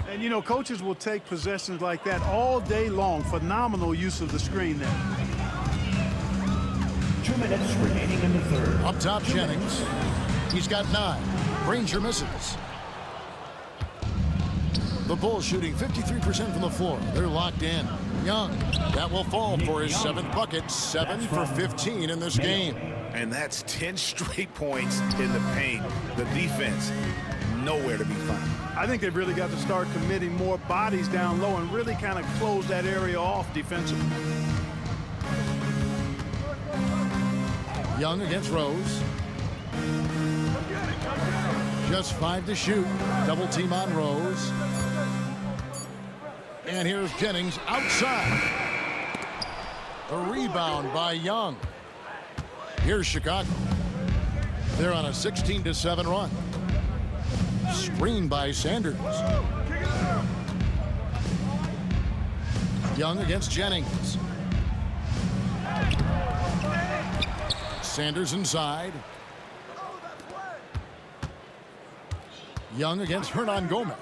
And, you know, coaches will take possessions like that all day long. Phenomenal use of the screen there. 2 minutes remaining in the third. Up top, Jennings. He's got 9. Granger misses. The Bulls shooting 53% from the floor. They're locked in. Young, that will fall for his 7th bucket. 7 for 15 in this game. And that's 10 straight points in the paint. The defense, nowhere to be found. I think they've really got to start committing more bodies down low and really kind of close that area off defensively. Young against Rose. Just 5 to shoot. Double team on Rose. And here's Jennings outside. A rebound by Young. Here's Chicago. They're on a 16-7 run. Screen by Sanders. Young against Jennings. Sanders inside. Young against Hernan Gomez.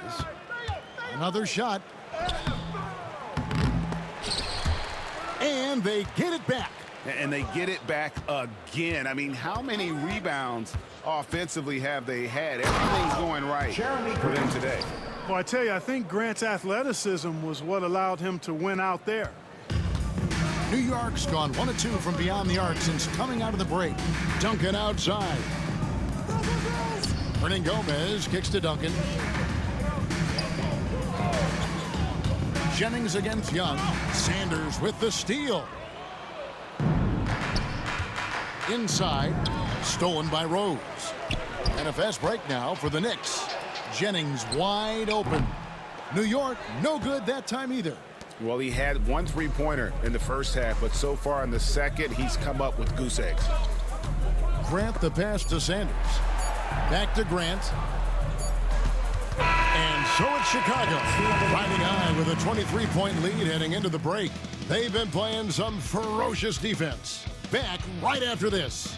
Another shot. And they get it back. And they get it back again. I mean, how many rebounds offensively have they had? Everything's going right for them today. Well, I tell you, I think Grant's athleticism was what allowed him to win out there. New York's gone 1 of 2 from beyond the arc since coming out of the break. Duncan outside. Hernan Gomez kicks to Duncan. Jennings against Young. Sanders with the steal. Inside, stolen by Rose. And a fast break now for the Knicks. Jennings wide open. New York, no good that time either. Well, he had 1 3-pointer in the first half, but so far in the second, he's come up with goose eggs. Grant the pass to Sanders. Back to Grant. And so it's Chicago, riding high with a 23-point lead heading into the break. They've been playing some ferocious defense. Back right after this.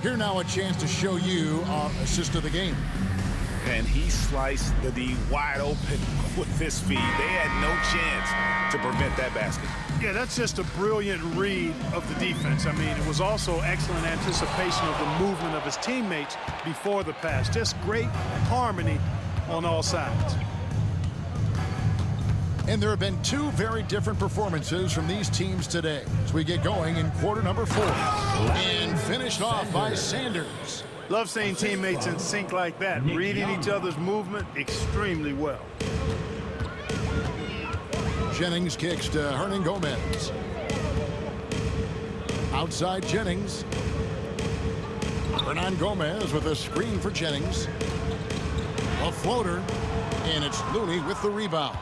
Here now a chance to show you our assist of the game. And he sliced the D wide open with his feet. They had no chance to prevent that basket. Yeah, that's just a brilliant read of the defense. I mean, it was also excellent anticipation of the movement of his teammates before the pass. Just great harmony on all sides. And there have been two very different performances from these teams today as we get going in quarter number 4. And finished off by Sanders. Love seeing teammates in sync like that, reading each other's movement extremely well. Jennings kicks to Hernan Gomez. Outside Jennings. Hernan Gomez with a screen for Jennings. A floater, and it's Looney with the rebound.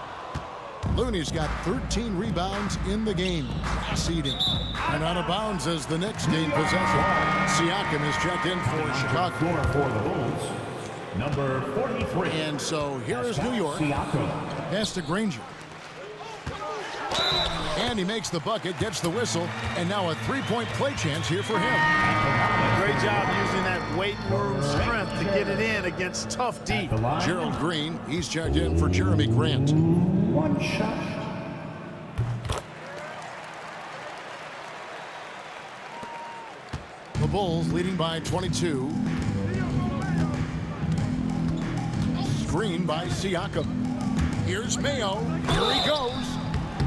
Looney's got 13 rebounds in the game, seeding. And out of bounds as the Knicks gain possession. Siakam is checked in for Chicago. For the Bulls, number 43. And so here is New York. Pass to Granger. And he makes the bucket, gets the whistle, and now a three-point play chance here for him. Great job using that weight room strength to get it in against tough D. Gerald Green, he's checked in for Jeremy Grant. One shot. The Bulls leading by 22. Screen by Siakam. Here's Mayo. Here he goes.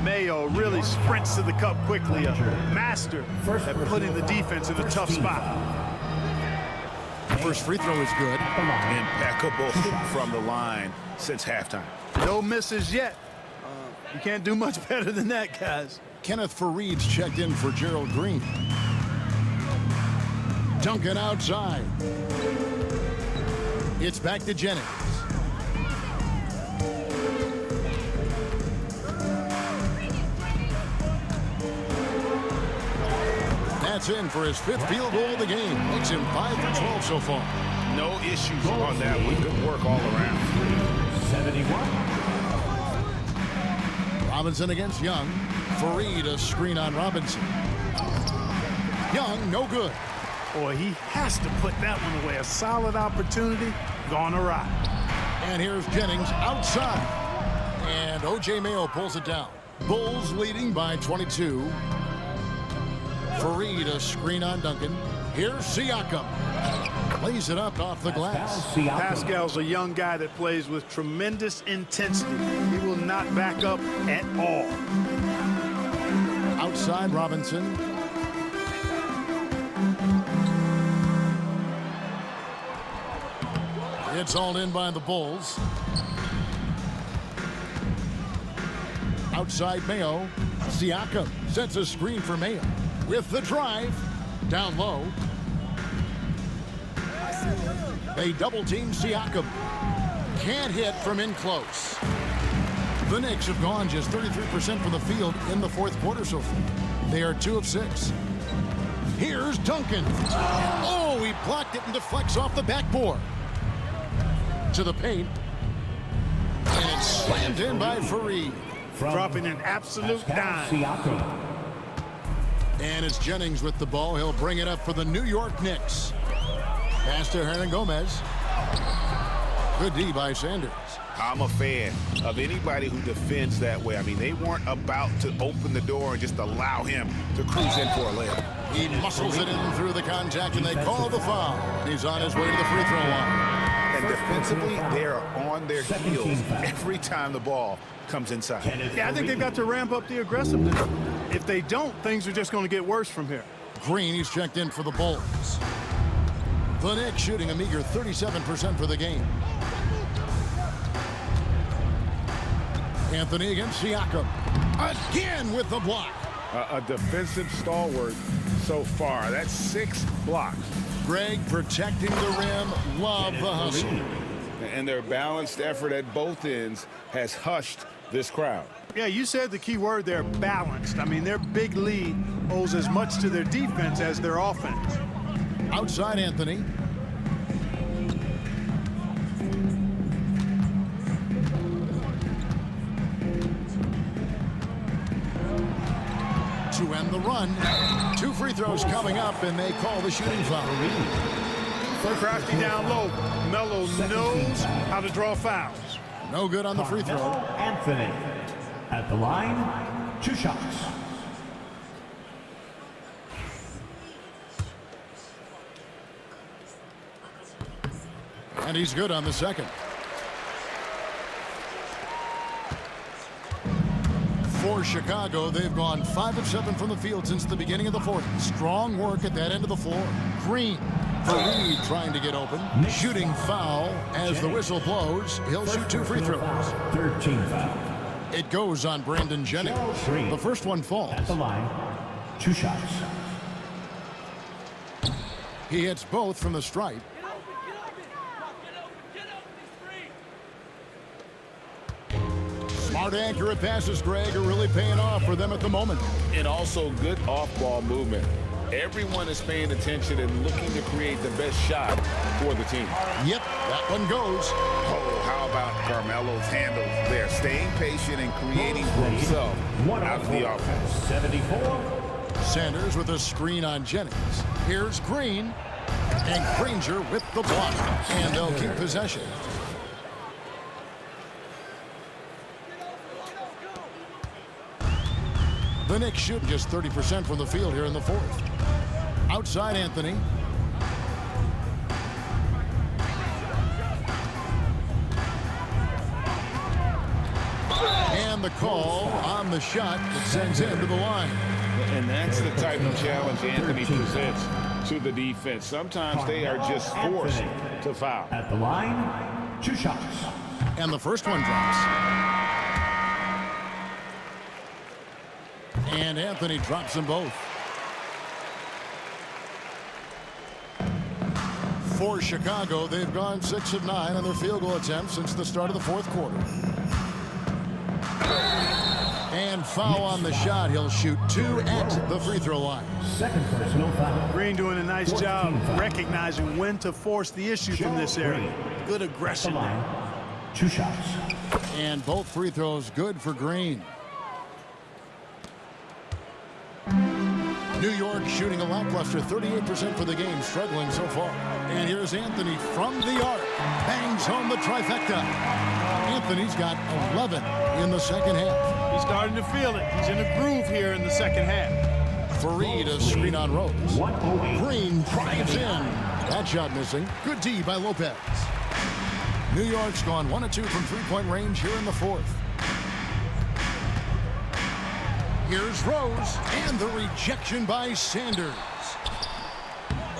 Mayo really sprints to the cup quickly. A master at putting the defense in a tough spot. First free throw is good. Impeccable from the line since halftime. No misses yet. You can't do much better than that, guys. Kenneth Fareed's checked in for Gerald Green. Duncan outside. It's back to Jennings. That's in for his 5th field goal of the game. Makes him 5 for 12 so far. No issues on that one. Good work all around. 71. Robinson against Young. Fareed a screen on Robinson. Young, no good. Boy, he has to put that one away. A solid opportunity, gone awry. And here's Jennings outside. And O.J. Mayo pulls it down. Bulls leading by 22. Fareed a screen on Duncan. Here's Siakam. Plays it up off the glass. Pascal's a young guy that plays with tremendous intensity. He will not back up at all. Outside Robinson. It's hauled in by the Bulls. Outside Mayo. Siakam sets a screen for Mayo. With the drive. Down low. They double-team Siakam. Can't hit from in close. The Knicks have gone just 33% from the field in the 4th quarter so far. They are 2 of 6. Here's Duncan. Oh, he blocked it and deflects off the backboard. To the paint. And it's slammed in by Fareed. Dropping an absolute dime. And it's Jennings with the ball. He'll bring it up for the New York Knicks. Pass to Hernan Gomez. Good D by Sanders. I'm a fan of anybody who defends that way. I mean, they weren't about to open the door and just allow him to cruise in for a layup. He muscles it in through the contact, and they call the foul. He's on his way to the free throw line. And defensively, they're on their heels every time the ball comes inside. Yeah, I think they've got to ramp up the aggressiveness. If they don't, things are just going to get worse from here. Green, he's checked in for the Bulls. The Knicks shooting a meager 37% for the game. Anthony against Siakam. Again with the block. A defensive stalwart so far. That's 6 blocks. Greg protecting the rim. Love the hustle. And their balanced effort at both ends has hushed this crowd. Yeah, you said the key word there, balanced. I mean, their big lead owes as much to their defense as their offense. Outside Anthony. To end the run. 2 free throws coming up, and they call the shooting foul. Crafty down low. Melo knows how to draw fouls. No good on the free throw. Anthony at the line, 2 shots. And he's good on the second. For Chicago, they've gone 5 of 7 from the field since the beginning of the fourth. Strong work at that end of the floor. Green. Fareed trying to get open. Shooting foul as the whistle blows. He'll shoot 2 free throws. 13 foul. It goes on Brandon Jennings. The first one falls. At the line, 2 shots. He hits both from the stripe. Smart, accurate passes, Greg, are really paying off for them at the moment. And also good off-ball movement. Everyone is paying attention and looking to create the best shot for the team. Yep, that one goes. Oh, how about Carmelo's handle there? Staying patient and creating for himself out of the offense. 74. Sanders with a screen on Jennings. Here's Green. And Granger with the block. And they'll keep possession. The Knicks shooting just 30% from the field here in the fourth. Outside Anthony. And the call on the shot that sends him to the line. And that's the type of challenge Anthony presents to the defense. Sometimes they are just forced to foul. At the line, 2 shots. And the first one drops. And Anthony drops them both. For Chicago, they've gone 6 of 9 on their field goal attempts since the start of the fourth quarter. And foul on the shot. He'll shoot 2 at the free throw line. Second personal foul. Green doing a nice job recognizing when to force the issue from this area. Good aggression. 2 shots. And both free throws good for Green. New York shooting a lackluster 38% for the game, struggling so far. And here's Anthony from the arc. Bangs home the trifecta. Anthony's got 11 in the second half. He's starting to feel it. He's in a groove here in the second half. Fareed, a screen on Rose. 108. Green drives in. That shot missing. Good D by Lopez. New York's gone 1 of 2 from 3-point range here in the fourth. Here's Rose, and the rejection by Sanders.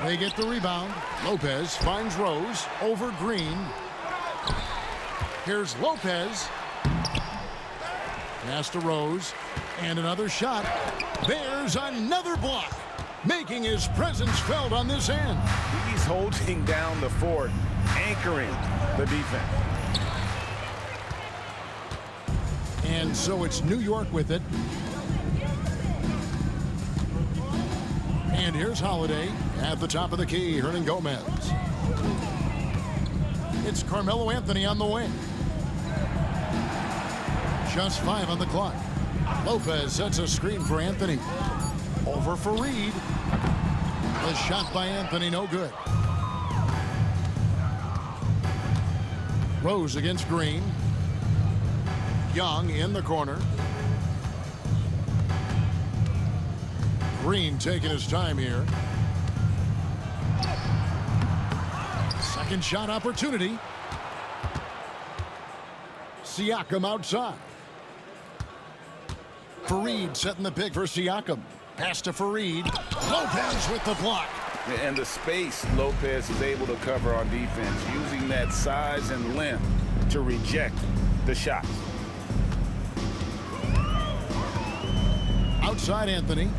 They get the rebound. Lopez finds Rose over Green. Here's Lopez. Pass to Rose, and another shot. There's another block, making his presence felt on this end. He's holding down the fort, anchoring the defense. And so it's New York with it. And here's Holiday at the top of the key, Hernan Gomez. It's Carmelo Anthony on the wing. Just 5 on the clock. Lopez sets a screen for Anthony. Over for Reed. The shot by Anthony, no good. Rose against Green. Young in the corner. Green taking his time here. Second shot opportunity. Siakam outside. Fareed setting the pick for Siakam. Pass to Fareed. Lopez with the block. And the space Lopez is able to cover on defense, using that size and length to reject the shot. Outside Anthony.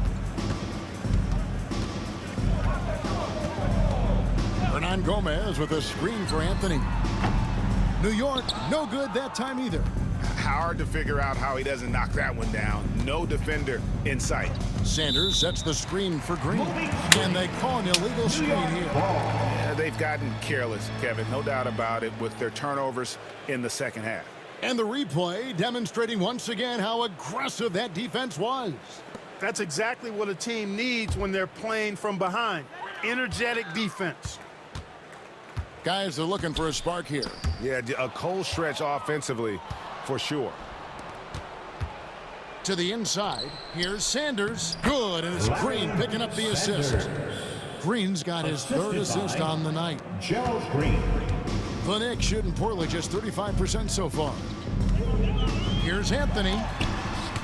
Hernan Gomez with a screen for Anthony. New York, no good that time either. Hard to figure out how he doesn't knock that one down. No defender in sight. Sanders sets the screen for Green. And they call an illegal screen here. Yeah, they've gotten careless, Kevin, no doubt about it, with their turnovers in the second half. And the replay demonstrating once again how aggressive that defense was. That's exactly what a team needs when they're playing from behind. Energetic defense. Guys are looking for a spark here. Yeah, a cold stretch offensively for sure. To the inside, here's Sanders. Good, and it's Green picking up the assist. Green's got his third assist on the night. Gerald Green. The Knicks shooting poorly, just 35% so far. Here's Anthony.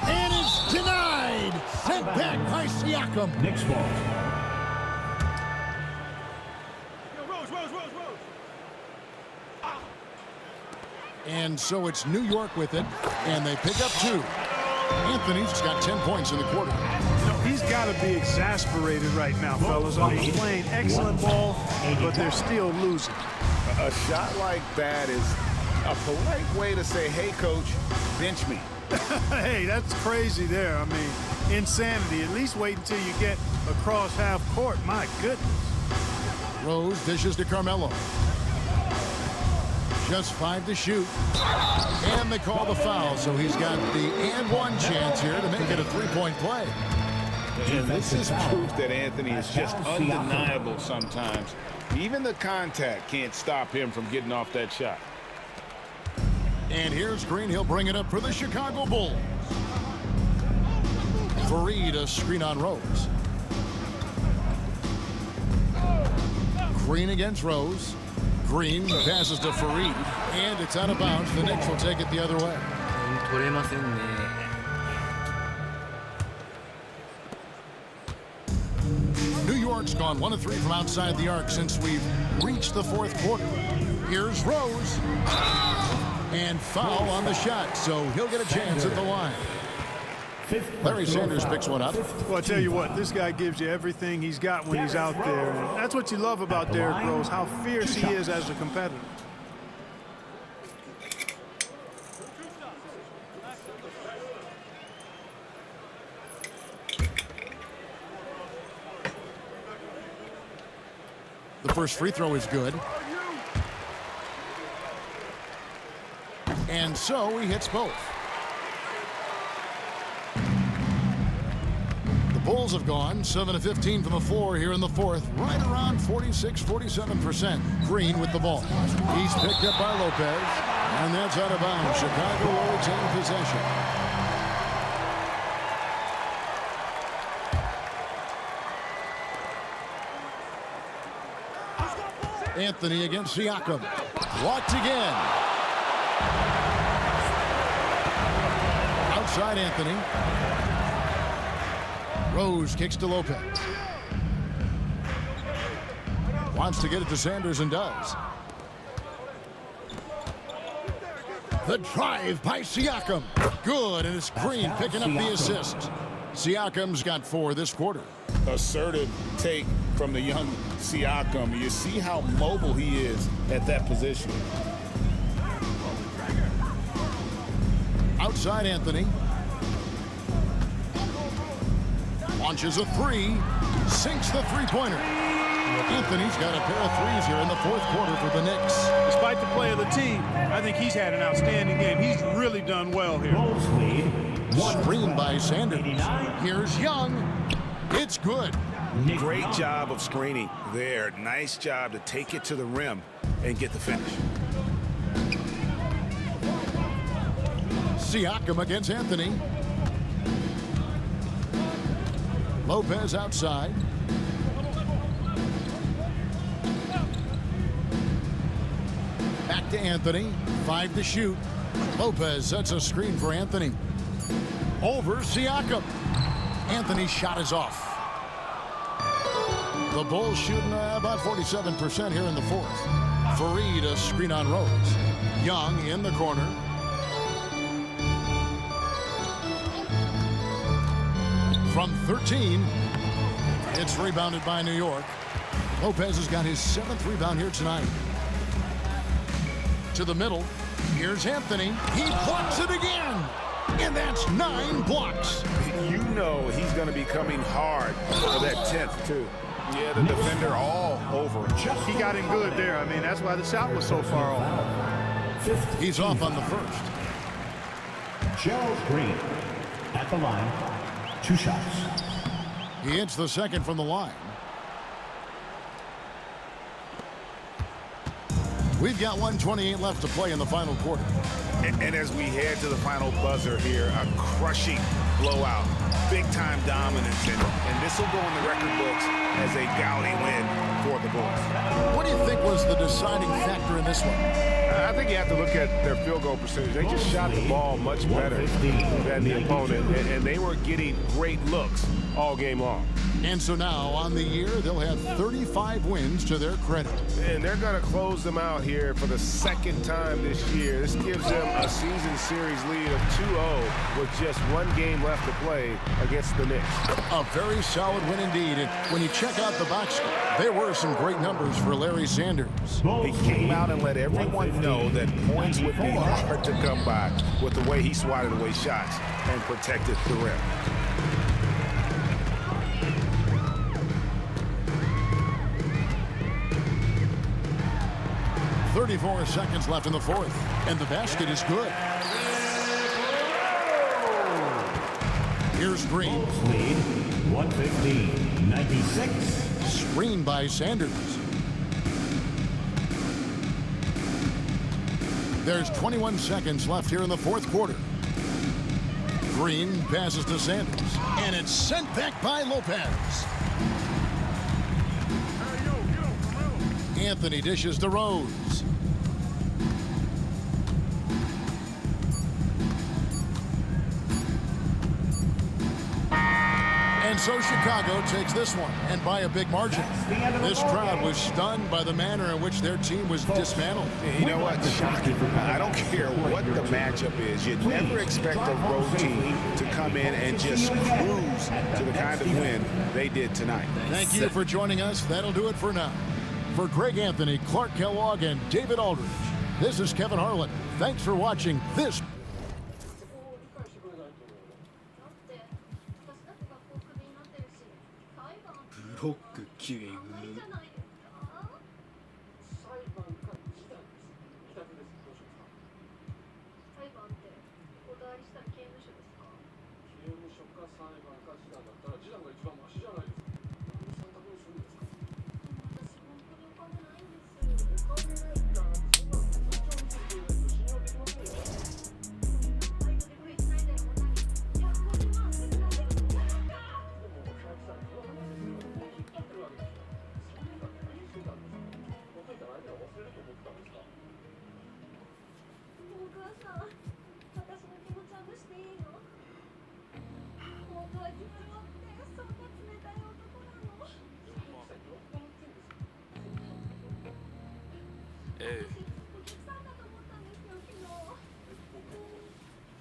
And it's denied. Sent back by Siakam. Knicks ball. And so it's New York with it, and they pick up 2. Anthony's got 10 points in the quarter. You know, he's got to be exasperated right now, fellas. I mean, he's playing excellent ball, but they're still losing. A shot like that is a polite way to say, hey, coach, bench me. Hey, that's crazy there. I mean, insanity. At least wait until you get across half court. My goodness. Rose dishes to Carmelo. Just 5 to shoot. And they call the foul, so he's got the and one chance here to make it a 3-point play. And this is proof that Anthony is just undeniable sometimes. Even the contact can't stop him from getting off that shot. And here's Green. He'll bring it up for the Chicago Bulls. Fareed, a screen on Rose. Green against Rose. Green passes to Fareed, and it's out of bounds. The Knicks will take it the other way. New York's gone 1 of 3 from outside the arc since we've reached the 4th quarter. Here's Rose. And foul on the shot, so he'll get a chance at the line. Larry Sanders picks one up. Well, I tell you what, this guy gives you everything he's got when he's out there. And that's what you love about Derrick Rose, how fierce he is as a competitor. The first free throw is good. And so he hits both. The Bulls have gone 7 of 15 from the floor here in the 4th, right around 46-47%. Green with the ball. He's picked up by Lopez, and that's out of bounds. Chicago will retain possession. Anthony against Siakam. Walked again. Outside Anthony. Rose kicks to Lopez. Wants to get it to Sanders and does. The drive by Siakam. Good, and it's Green picking up the assist. Siakam's got 4 this quarter. Assertive take from the young Siakam. You see how mobile he is at that position. Outside Anthony. Launches a 3. Sinks the three-pointer. Anthony's got a pair of 3s here in the 4th quarter for the Knicks. Despite the play of the team, I think he's had an outstanding game. He's really done well here. Screened by Sanders. Here's Young. It's good. Great job of screening there. Nice job to take it to the rim and get the finish. Siakam against Anthony. Lopez outside. Back to Anthony. 5 to shoot. Lopez sets a screen for Anthony. Over Siakam. Anthony's shot is off. The Bulls shooting about 47% here in the 4th. Fareed, a screen on Rose. Young in the corner. From 13, it's rebounded by New York. Lopez has got his 7th rebound here tonight. To the middle, here's Anthony. He blocks it again, and that's 9 blocks. You know he's going to be coming hard for that 10th, too. Yeah, the defender all over him. He got him good there. I mean, that's why the shot was so far off. He's off on the first. Gerald Green at the line. 2 shots. He hits the second from the line. We've got 1:28 left to play in the final quarter. And as we head to the final buzzer here, a crushing blowout, big-time dominance, and this will go in the record books as a gaudy win for the Bulls. What do you think was the deciding factor in this one? I think you have to look at their field goal percentage. They just shot the ball much better than the opponent, and they were getting great looks all game long. And so now, on the year, they'll have 35 wins to their credit. And they're going to close them out here for the second time this year. This gives them a season series lead of 2-0 with just 1 game left to play against the Knicks. A very solid win indeed. And when you check out the box score, there were some great numbers for Larry Sanders. He came out and let everyone know that points would be hard to come by with the way he swatted away shots and protected the rim. .34 seconds left in the fourth, and the basket is good. Here's Green. Lead 115-96. Screened by Sanders. There's 21 seconds left here in the fourth quarter. Green passes to Sanders, and it's sent back by Lopez. Anthony dishes to Rose. And so Chicago takes this one, and by a big margin. This crowd was stunned by the manner in which their team was dismantled. You know what? I don't care what the matchup is. You never expect a road team to come in and just cruise to the kind of win they did tonight. Thank you for joining us. That'll do it for now. For Greg Anthony, Clark Kellogg, and David Aldridge, this is Kevin Harlan. Thanks for watching this.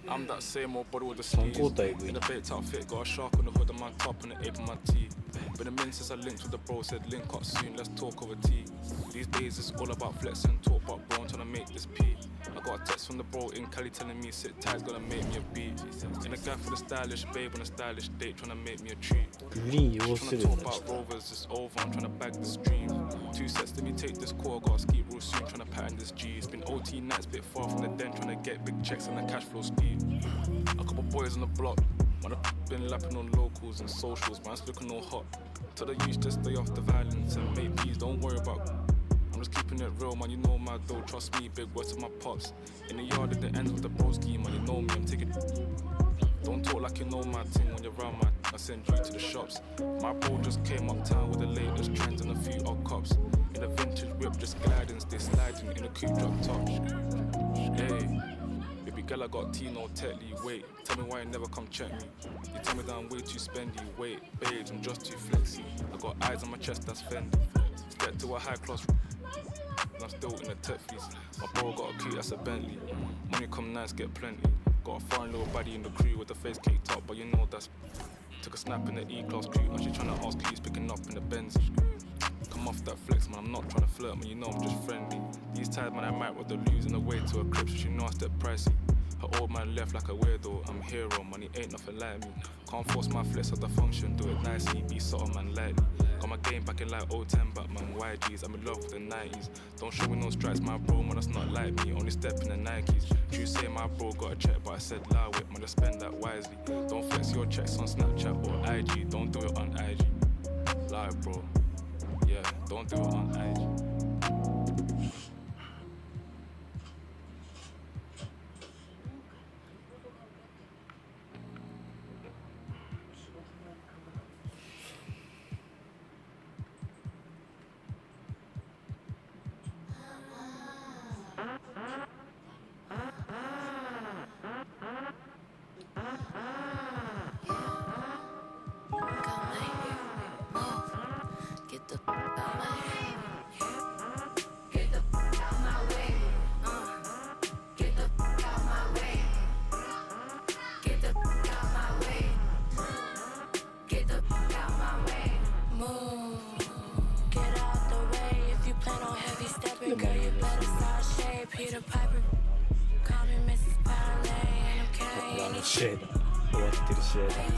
I'm that same old body with the skis. In a baked outfit, got a shark on the hood of my top and an ape on my tee. Been a minute since I linked with the bro, said link up soon, let's talk over tea. These days it's all about flexing, talk about bro, I'm trying to make this P. I got a text from the bro in Cali telling me sit tight, gonna make me a beat. In a guy for the stylish babe on a stylish date, trying to make me a treat. Trying to talk about rovers, it's over, I'm trying to bag the stream. 2 sets, let me take this quarter, gotta ski real soon, trying to pattern this G. It's been OT nights, bit far from the den, trying to get big checks and the cash flow scheme. A couple boys on the block, man, I've been lapping on locals and socials, man's looking all hot. Tell the youth to stay off the violence and make peace, don't worry about. I'm just keeping it real, man, you know my dough, trust me, big words to my pops. In the yard at the end of the bro scheme, man, you know me, I'm taking. Don't talk like you know my thing when you're around my. I send you to the shops. My bro just came uptown with the latest trends and a few odd cops. In a vintage whip, just gliding, stay sliding in a coupe drop top. Hey. Baby girl, I got Tino Tetley, wait. Tell me why you never come check me. You tell me that I'm way too spendy, wait. Babes, I'm just too flexy. I got eyes on my chest, that's Fendi. Step to a high class, and I'm still in the tech fleece. My bro got a coupe, that's a Bentley. Money come nice, get plenty. Got a foreign little baddie in the crew with the face caked up, but you know that's. Took a snap in the E-class crew, and she tryna ask who's picking up in the Benz. Come off that flex, man, I'm not trying to flirt, man, you know I'm just friendly. These times, man, I might with the losing the way to a crib, so she know I step pricey. Her old man left like a weirdo, I'm a hero, man, he ain't nothing like me. Can't force my flex at the function, do it nicely, be subtle, man, lightly. Got my game back in like 010, Batman YGs. I'm in love with the 90s. Don't show me no stripes, my bro, man, that's not like me. Only step in the Nikes. True say my bro got a check, but I said lie with, man, just spend that wisely. Don't flex your checks on Snapchat or IG. Don't do it on IG. Lie, bro. Yeah, don't do it on IG.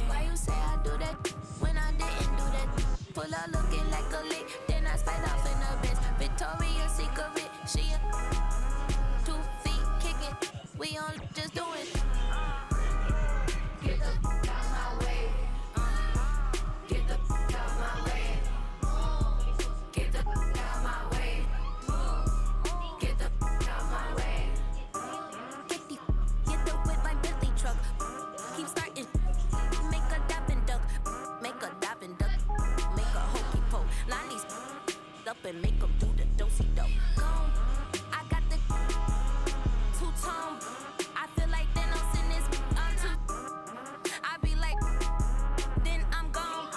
Why you say I do that when I didn't do that? Pull out looking like a lick, then I spied off in the Benz. Victoria's Secret, she a 2 feet kicking. We on just do it. Get the f out my way. Get the f out my way. Get the f out my way. Get the f out my way. Get the with my Bentley truck. Keep starting. Make a diving duck. Make a diving duck. Make a hokey pole. Line these up and make them do the dosey-do. Gone. I got the two-tone. I feel like Thanos in this on two. I be like, then I'm gone.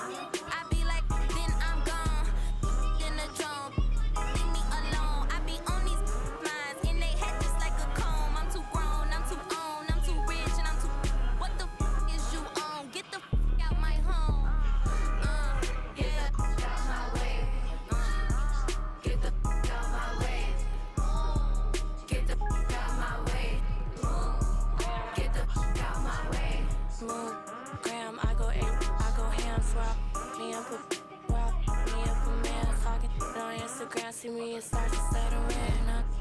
I be like, then I'm gone. Then the drone. Leave me alone. I be on these lines in they head just like a comb. I'm too grown. I'm too on. I'm too rich and I'm too. What the f is you on? Get the f out my home. Get the f out my way. Get the f out my way. Get the f out my way. Get the f out my way. Smooth gram, I go ham, swap me up a man talking on Instagram. See me, it starts to settle in.